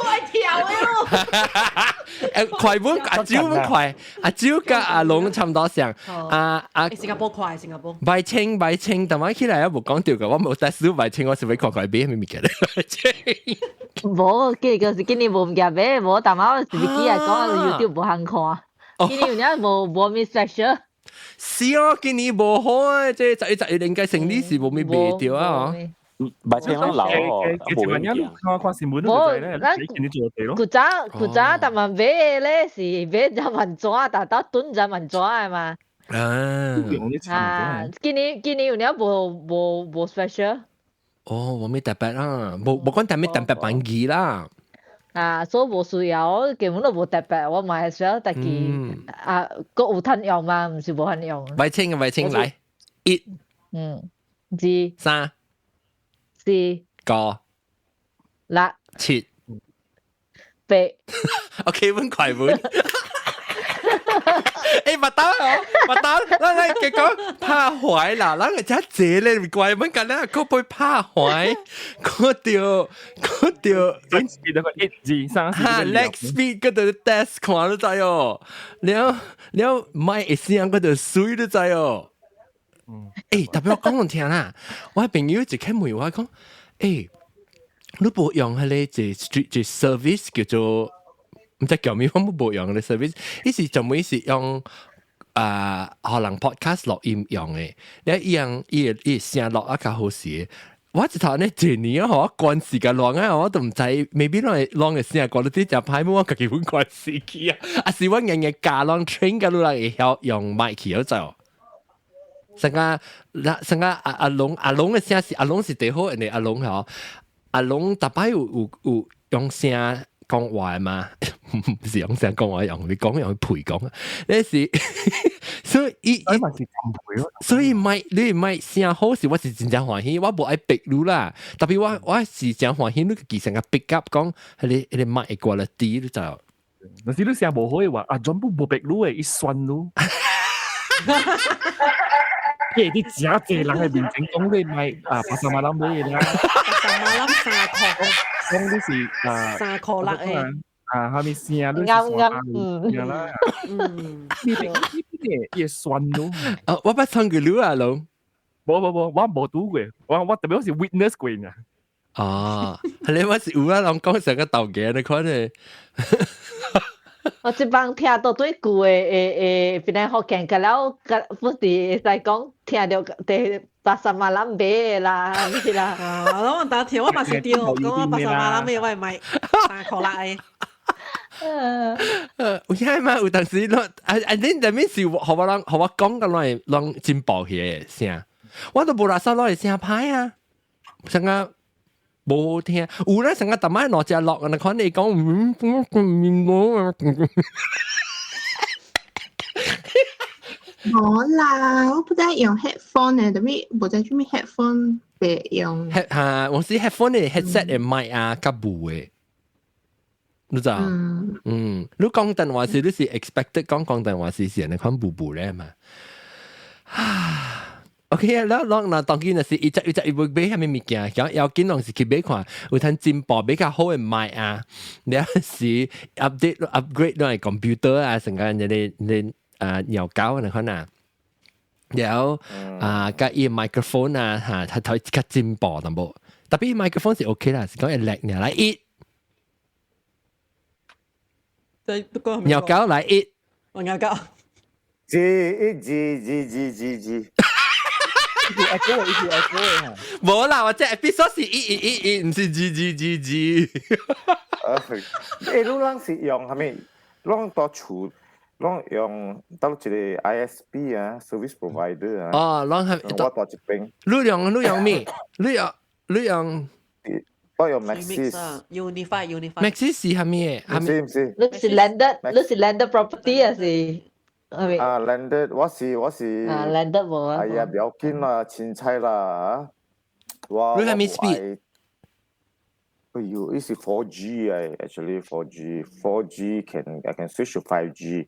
快本阿蕉本快，阿蕉甲阿龍差唔多像，新加坡快，新加坡。白青，但我起來有冇講掉嘅，我冇 test 到白青，我是會看佢邊咩物件咧。冇，今年冇唔夾咩，冇，但係我自己係講 YouTube 冇肯看，今年有啲冇咩 special。是啊，今年冇開，即係11應該成呢時冇咩變掉啊！白青佬哦，冇人看新聞都唔知咧，你見你做地咯。古早但係買咧是買就文抓，但係蹲就文抓係嘛？今年有啲冇 special。哦，冇咩特別啦，冇講特別版機啦。所以冇需要，根本都冇特別，我買少特件個有通用嘛，唔是冇通用。白青嚟1 2 3 4 5 6 7 8 OK 本快本。麥當，嗱，結果拍壞啦，嗱，只借咧唔怪乜緊咧，佢被拍壞，嗰條1 2 3 4 leg speed 嗰度 test 看都知哦，了麥一聲嗰度水都知哦。特別我講嚟聽啦，我係朋友一開門我講，你冇用係咧，就 service 叫做。唔知叫咩，我冇用嘅 service， 呢時就每時用可能 podcast 錄音用嘅，你一樣伊聲錄啊較好時。我一頭呢一年啊，我關時間錄啊，我都唔知，maybe 錄嘅聲過到啲就排冇我自己本關時機啊，是我日日教錄 train 嘅路嚟會曉用 mic 嗰陣。成個阿龍嘅聲是阿龍是最好，人哋阿龍嗬，阿龍特別有用聲。講話嘛，唔是用聲講話用，你講用去陪講啊！呢是，所以你唔係聲好時，我是真正歡喜，我冇愛逼你啦。特別我是真歡喜，你其實個 pick up 講係你麥會過嚟啲都就。但是你聲冇好嘅話，全部冇逼你嘅，一酸咯。你真濟人喺面前講你賣巴沙馬蘭咩啦？巴沙馬蘭3塊。講啲是3塊啦誒。下面聲都啱啦。呢啲酸咯。我不唱佢了啊，龍。冇，我冇讀過，我特別好似 witness 過嘅。你我是有啊，人講成個鬥嘅，你看咧。我這幫聽到最久誒，邊個福建嘅了，不是在講聽到啲巴沙馬蘭貝啦，唔是啦。我打聽我嘛是對，講我巴沙馬蘭貝我係咪3塊啦誒？有嘢嘛？有當時咯，你入面是學我講嘅攞進步嘅聲，我都冇垃圾攞嚟聲牌啊，成個。冇好聽，有咧成個特買攞隻落，你看你講冇啦，我不知用 headphone 咧，特別冇在做咩 headphone 別用。我是 headphone 嘅 headset 嘅麥啊，甲部嘅，你知啊？你講電話時，你是 expected 講電話時時，你看部咧嘛？ OK 啊，嗱當然係一隻要買係咪物件，咁要緊攏是去買看，有通進步比較好嘅賣啊，你是 upgrade 到係 computer 啊，成個你搖搞你可能，แล้วก็อีไมโครโฟน啊嚇，佢較進步淡薄，特別ไมโครโฟน是 OK 啦，是講一叻嘅來一，搖搞來一，我搖搞。G。冇啦，我即係 episode 是一，唔是 G。你啷是用係咪？啷多處，啷用到一個 ISP 啊 ，service provider 啊。哦，啷係我多一邊。你用咩？你用。我用 Maxis。Unify。Maxis 是係咩？唔是。你是 landed property 啊是？landed 我是landed 冇啊。哎呀，不要緊啦，凊彩啦嚇。你係咩 speed？哎呦，呢是 4G 啊 ，actually 4G I can switch to 5G。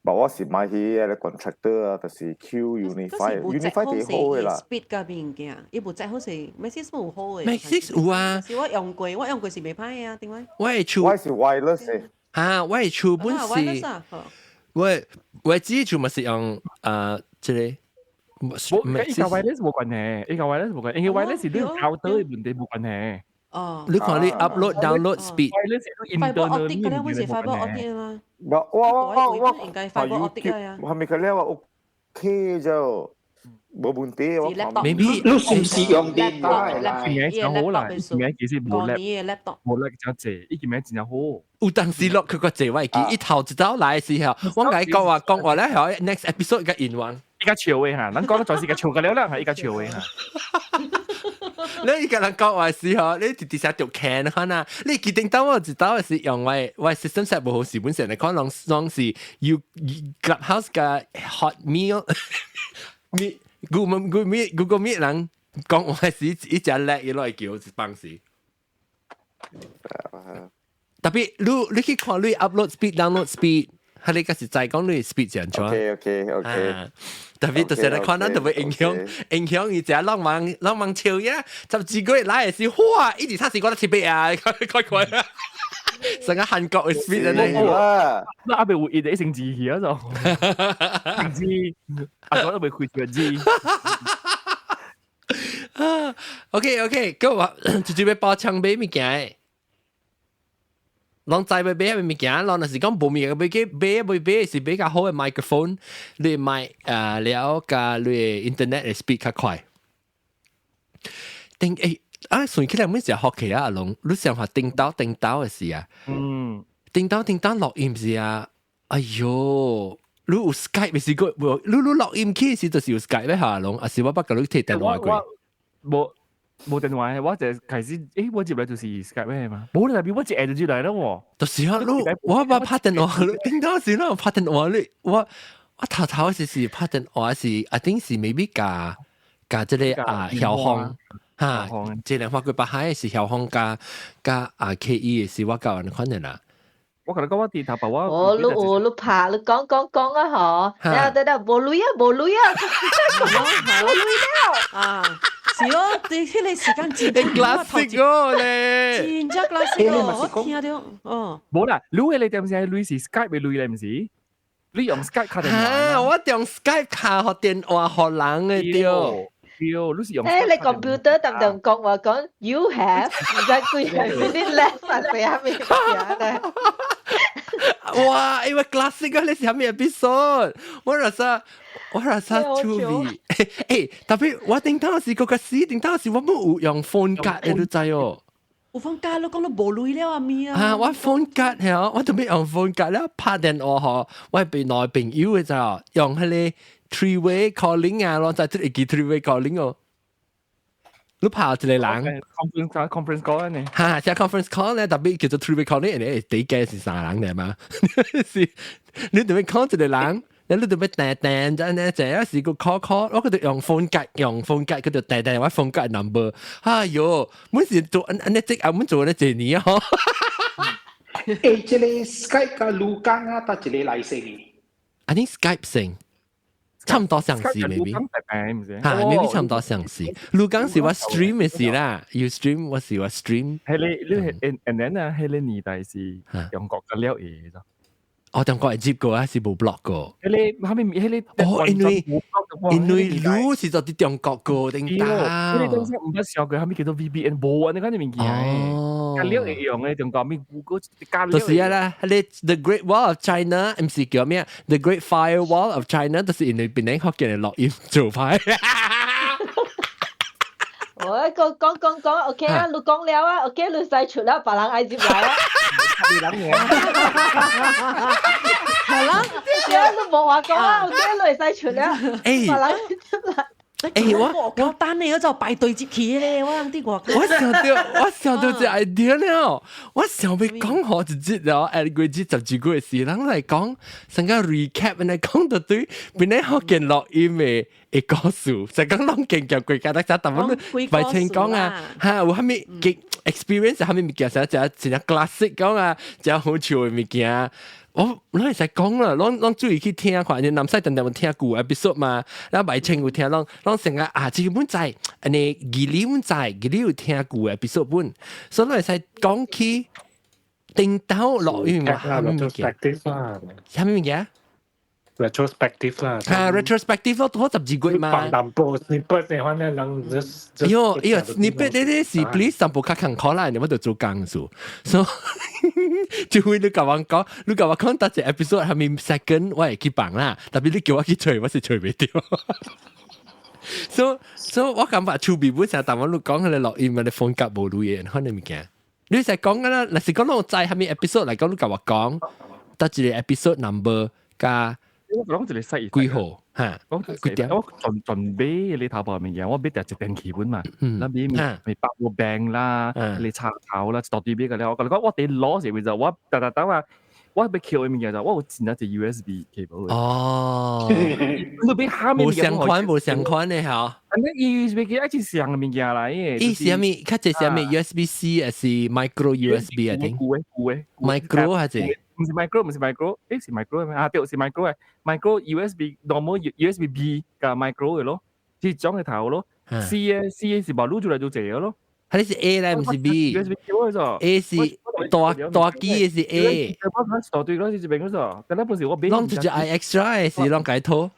但我是買起個 contractor 啊，就是 Q Unify 幾好嘅啦。speed 嘅物件，呢部隻好似 Maxis 冇好嘅。Maxis 有啊。是我用過是未歹啊，點解？我是 wireless 嘅。嚇，我係出本是。我自己就咪是用即係，依個 wireless 冇關係，依個 wireless 冇關係，因為 wireless 係你靠到嘅問題冇關係。哦，你看你 upload download speed。fiber optic 嗰啲好似 fiber optic 啊嘛。我應該 fiber optic 啊。係咪佢咧話 OK 就冇問題我。Maybe 你是唔是用電話啦？名就好啦，名其實冇 laptop，冇 laptop 借，依個名真係好。有當時落佢個座位機，一頭一走來嘅時候，我講話咧，係 next episode 嘅願望。依家潮嘅嚇，咱講得在時嘅潮嘅了啦，係依家潮嘅嚇。你而家人講話時候，你直接寫條 can 看啊！你決定到我知道係用我 system set 冇好時本上嚟講，當時要 Clubhouse 嘅 hot meal Google Meet 人講我係一隻叻嘢攞嚟叫幫時。特別你去看你 upload speed download speed，係你嗰時就係講你 speed 上咗。OK。特別就是你看到特別影響而家浪漫潮呀，就自己來嘅時，哇！一時差時覺得特別啊，佢啊，成個韓國嘅 speed 啊！那阿伯會一成字嘅就，成字，阿哥都未開個字。OK，咁我直接要包槍買物件。攏知要買咩物件，攏若是講無物件買是比較好嘅麥克風，你買了加你 internet 嘅 speed 較快。算起來，每時學期啊，阿龍，你想話叮當嘅事啊？叮當錄音是啊？哎喲，你有 Skype 嘅時個，你錄音機時就是有 Skype 咩？阿龍，啊是我不過你貼電話過。冇電話，我就開始，我接嚟就是 Skype 咩嘛？冇啦，我接 add 住嚟啦喎。就是啊，我拍電話，叮當時啦，拍電話你，我頭是拍電話是，I think 是未必加即個遙控嚇，即兩發佢把海是遙控加KE 嘅是我教人可能啦。我同你講，我電頭把我。你拍，你講啊嗬，得，冇女啊，冇女啊。是咯，你迄個時間真係 classic 哦咧，真正 classic 哦，我聽到哦。冇啦，你你點先？你是 Skype 嘅你唔是？你用 Skype 卡電話？我用 Skype 卡學電話學人嘅對。你是用？你 computer 特登講話講 ，you have，而家佢係啲 left 啊，俾下面嘅咧。哇！因為 classic 啊，你是下面 episode，我rasa 出味。特別我頂當時嗰個時，頂當時我冇用 phone 卡嘅，你知哦。有 phone 卡，你講到無類了啊咪啊！我 phone 卡係我特別用 phone 卡咧，拍電話嗬，我係俾內朋友嘅咋，用係你 three-way calling 啊，咯，就係一個 three-way calling 哦。你拍一個人 conference call 呢？嚇，即係 conference call 咧，特別叫做 three-way calling，你第幾是三人嚟嘛？是，你特別 call 一個人。你特別訂真咧，就有時個 call， 我覺得用 phone 卡，佢就訂我 phone 卡 number。哎喲，每時做安即我們做咧這年啊！這個 Skype 個錄音啊，但這個來聲嘅。I think Skype 聲差唔多相似 maybe。嚇 ，maybe 差唔多相似。你講是我 stream 嘅事啦，要 stream 我是我 stream。係你 and then 啊，係你年代是中國嘅料嘢啫。我中國係接過啊，是冇 block 過。係你因為你是做啲中國個定㗎？你當時唔得時候佢後面叫做 VPN 冇啊，你講啲物件嘅料一樣嘅，中國咪 Google 加料。就是啦，你 The Great Wall of China 唔是叫咩 ？The Great Firewall of China 就是因為邊啲學嘅人落音做派。我講 ，OK 啊，你講了啊 ，OK 你使出啦，別人愛接來啊。你諗嘢，係啦，你冇話講啊 ，OK 你使出啦，別人接來。我單你嗰就排隊接起咧，我諗啲我想到隻 idea 了，我想要講好一節了，誒，佢節十幾個嘅事，人嚟講，成個 recap 嚟講到對，邊啲學見錄音嘅故事，成個攏見叫佢家得咋，但係你咪聽講啊，嚇，有蝦米嘅 experience，蝦米物件，成隻 classic 講啊，隻好笑嘅物件。我係實講啦，攏注意去聽看，你南西等有聽舊 episode 嘛，然後咪清有聽，攏成個啊，基本在，你記你有聽舊 episode 本，所以係實講起定到落去嘛，係咪物件？係咪物件？retrospective 啦，retrospective 咯，多12個嘛。放淡薄 snippet 嘅話咧，人snippet 呢啲是 please 散步較勤苦啦，你乜度做工數，所以就會你甲我講，你甲我講得隻 episode 係咪 second 我係去放啦，特別你叫我去吹，我是吹唔掉。所以我感覺處理本身，但我你講佢哋錄音，你風格冇錄嘢，可能物件。你成日講㗎啦，嗱是講到在係咪 episode 嚟講，你甲我講，得隻 episode number 加。我講住你細幾號嚇？我準備你淘寶物件，我俾第一電器本嘛，嗱俾咪包個餅啦，你插頭啦，到啲俾佢咧，我講我哋攞時會就我等啊，我俾橋嘅物件就我剪一隻 USB cable。哦，你俾下面冇相關嘅嚇。你 USB 嘅一隻上嘅物件嚟嘅。依係咪？佢隻係咪 USB-C 還是 micro USB 啊？定 micro 還是？唔是 micro， 唔是 micro， 誒是 micro 咩？啊對，是 micro 嘅 ，micro USB normal USB B 嘅 micro 嘅咯，即係裝嘅頭咯。C 嘅是把錄出來就這個咯。係你是 A 咧，唔是 B。USB 叫咗。A 是大機嘅是 A。我睇對嗰時就變咗咗，但係本時我俾。攞住隻 I extra 嘅是攞解套。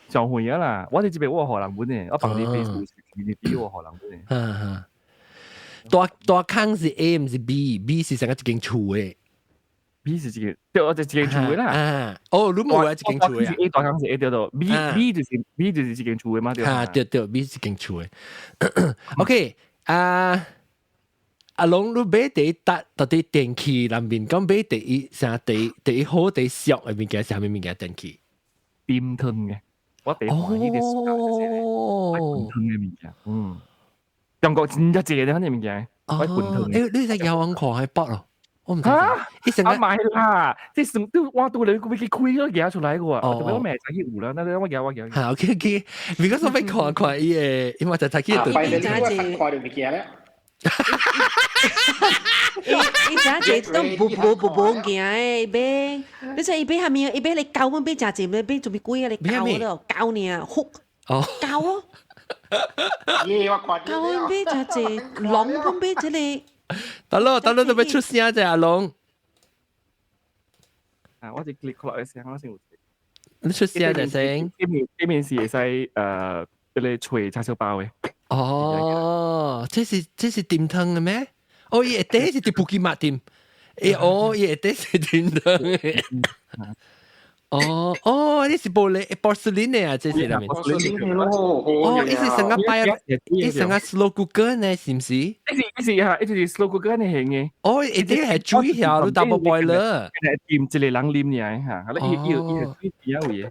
就會啊啦，我哋這邊我荷蘭本嘅，我放啲 Facebook 呢啲我荷蘭本嘅。大坑是 A 唔是 B，B 是成個一間厝嘅。B 是自己，對，我就自己厝嘅啦。哦，你冇啊，自己厝嘅。A 大坑是 A 掉到 B 就是自己厝嘅嘛，對。啊，對 B 自己厝嘅。OK，阿龍你買第一搭到底電器裏面講買第一好第一俗嘅物件係咩物件電器？電筒嘅，我第一買呢啲電筒嘅物件。中國真一隻嘅呢物件，我電筒。你隻有眼狂係北咯。我唔知啊，買啦，即係都哇到你會幾虧咗嘢出嚟嘅喎，特別我咩仔去湖啦，那我有。係 OK， 如果我俾看嘢，因為就睇見對。你真係看到物件咧？你真係都冇件誒，俾你真係俾下面，俾你教乜俾隻字，你俾做咩鬼啊？你教嗰度教你啊，哭教咯，教我俾隻字，朗咁俾隻你。得咯，都俾出聲啫，阿龍。啊，我哋 click 落去聲，我先。你出聲就聲。呢面是係俾你吹叉燒包嘅。哦，這是電筒嘅咩？哦，依啲係啲布基麥店。依啲係電筒嘅。哦，呢是玻璃 porcelain 嘅啊，這是啦。哦，呢是成個擺，呢成個 slow cooker 呢，是唔是？呢是 slow cooker 呢係嘅。哦，呢啲係煮下都 double boiler。掂住嚟冷黏嘅嚇，係啦，依係煮邊樣嘢？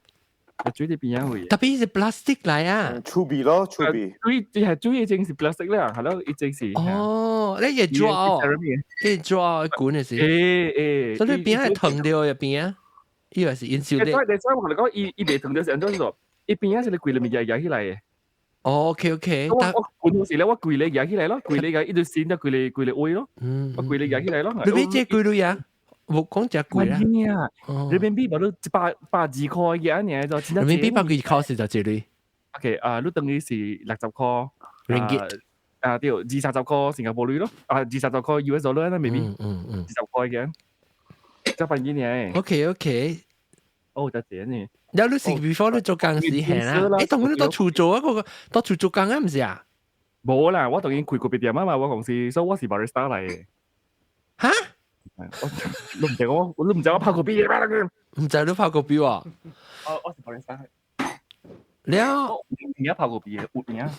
煮啲邊樣嘢？特別係 plastic 嚟啊。儲備咯，儲備。煮嘢正是 plastic 啦，係咯，一正是。哦，呢嘢 draw，呢 draw 管嘅事。所以邊係藤條入邊啊？依個是煙燒的。所以我同你講，依邊同咗成咗咗，依邊係你攰裏面壓起嚟嘅。哦 ，OK。我攰到時咧，我攰你壓起嚟咯，攰你嘅依條線就攰你愛咯。我攰你壓起嚟咯。你邊隻攰到呀？冇講只貴啦。人民幣冇到100-200嘅一年就。人民幣100塊就這裡。OK，你等於是60塊。ringgit。對，20-30塊新加坡幣咯。20-30塊 US dollar 啦，maybe。20塊嘅。就100幾年。OK。哦，得謝呢。有你是 before 你做工時係啦。誒，同佢都出做啊，個都出做工啊，唔是啊？冇啦，我當然開個別店啊嘛，我公司，所以我是 barista 嚟嘅。嚇？你唔知我泡過邊嘅咩？唔知你泡過邊啊？我是 barista。你啊？而家泡過邊嘅，活年啊？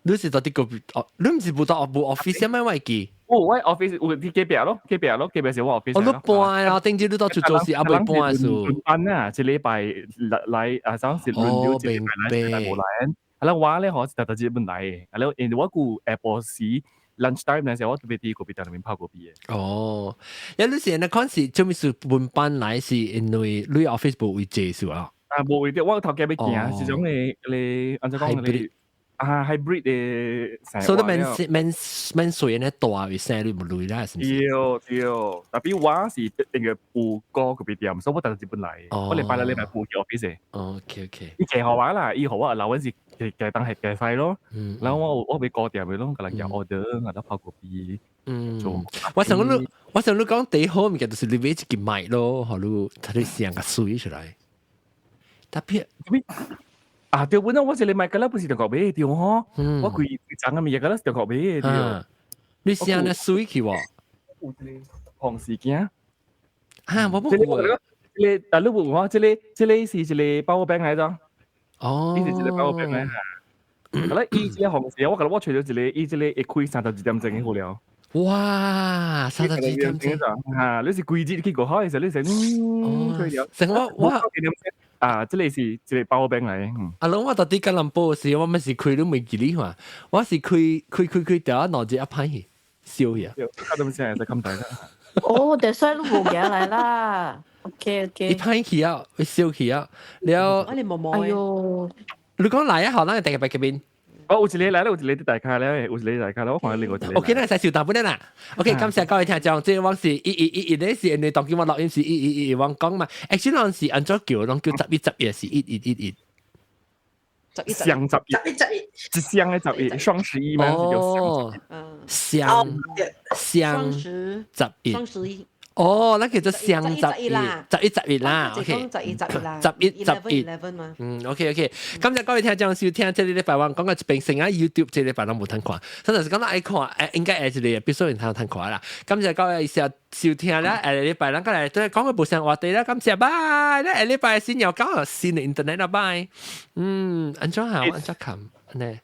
你是到啲個哦？你唔是冇到部 office 咩位記？我 office 有啲幾邊咯，幾邊是我 office。我都搬啦，頂住你到處做事，阿未搬數。搬啊，這禮拜嚟上次輪流，這禮拜嚟冇嚟。係啦，我咧可是特自己本嚟嘅。係咯，我顧Apple lunch time 嗰時候，我特別啲個別喺裏面泡過邊嘅。哦，有啲時呢，嗰陣時做咩事搬搬嚟是因為你 office 冇會借數啊？冇會啲，我頭家俾見啊，是種你按照講你。hybrid 嘅，所以免水呢大會生你唔累啦，是唔是？對，特別我是定嘅布哥嗰邊店，所以我特日本嚟，我禮拜布去 office。OK。以前好玩啦，以後啊留嗰時嘅當係嘅費咯，然後我俾個店嘅咯，可能有 order，我都泡過邊。我想你講第一好咪就是你買一件賣咯，好你睇你成個水出來，特別。對，本來我是你買嘅啦，不是中國買嘅對嗬。我佢賺嘅咪嘢嘅啦，中國買嘅對。你試下你水去喎？紅事件。我冇過。你問我，這裡是一個包餅嚟咗。哦。呢是一個包餅嚟。係啦，依隻紅事，我覺得我除咗一個，依隻一開32點鐘好了。哇！32點鐘。你是貴節去過開，其實你成我。這裡是一個包餅嚟。阿龍，我到底吉隆坡時，我咪是開都未記你嘛？我是開掉腦子一拍去，笑嘢。我都唔知係咁大啦。哦，但係都冇嘢嚟啦。OK。一拍去啊，會笑去啊。了。你冇冇？哎呦！你講嚟一號，咱第個邊邊。有一個嚟，有一個大咖咧，有一個大咖咧，我看另外一個。OK，咱使小大本啦。OK，感謝各位聽眾，即係往時111咧是因為當今我錄音是111往講嘛。actually 我是按照叫11是111。雙11，一雙嘅11，雙11嘛，哦，雙11。哦，那叫做雙11啦，11啦 ，OK， 11嘛，OK， 感謝各位聽眾收聽，這裡禮拜我講個一邊成啊 YouTube 這禮拜都冇睇看，真係講到愛看，應該係一個必須人睇看啦。感謝各位收聽啦，禮拜咱個嚟都係講個無相話題啦，感謝拜，咧禮拜先又講新嘅 internet 啦拜，安裝好，安裝冚，呢。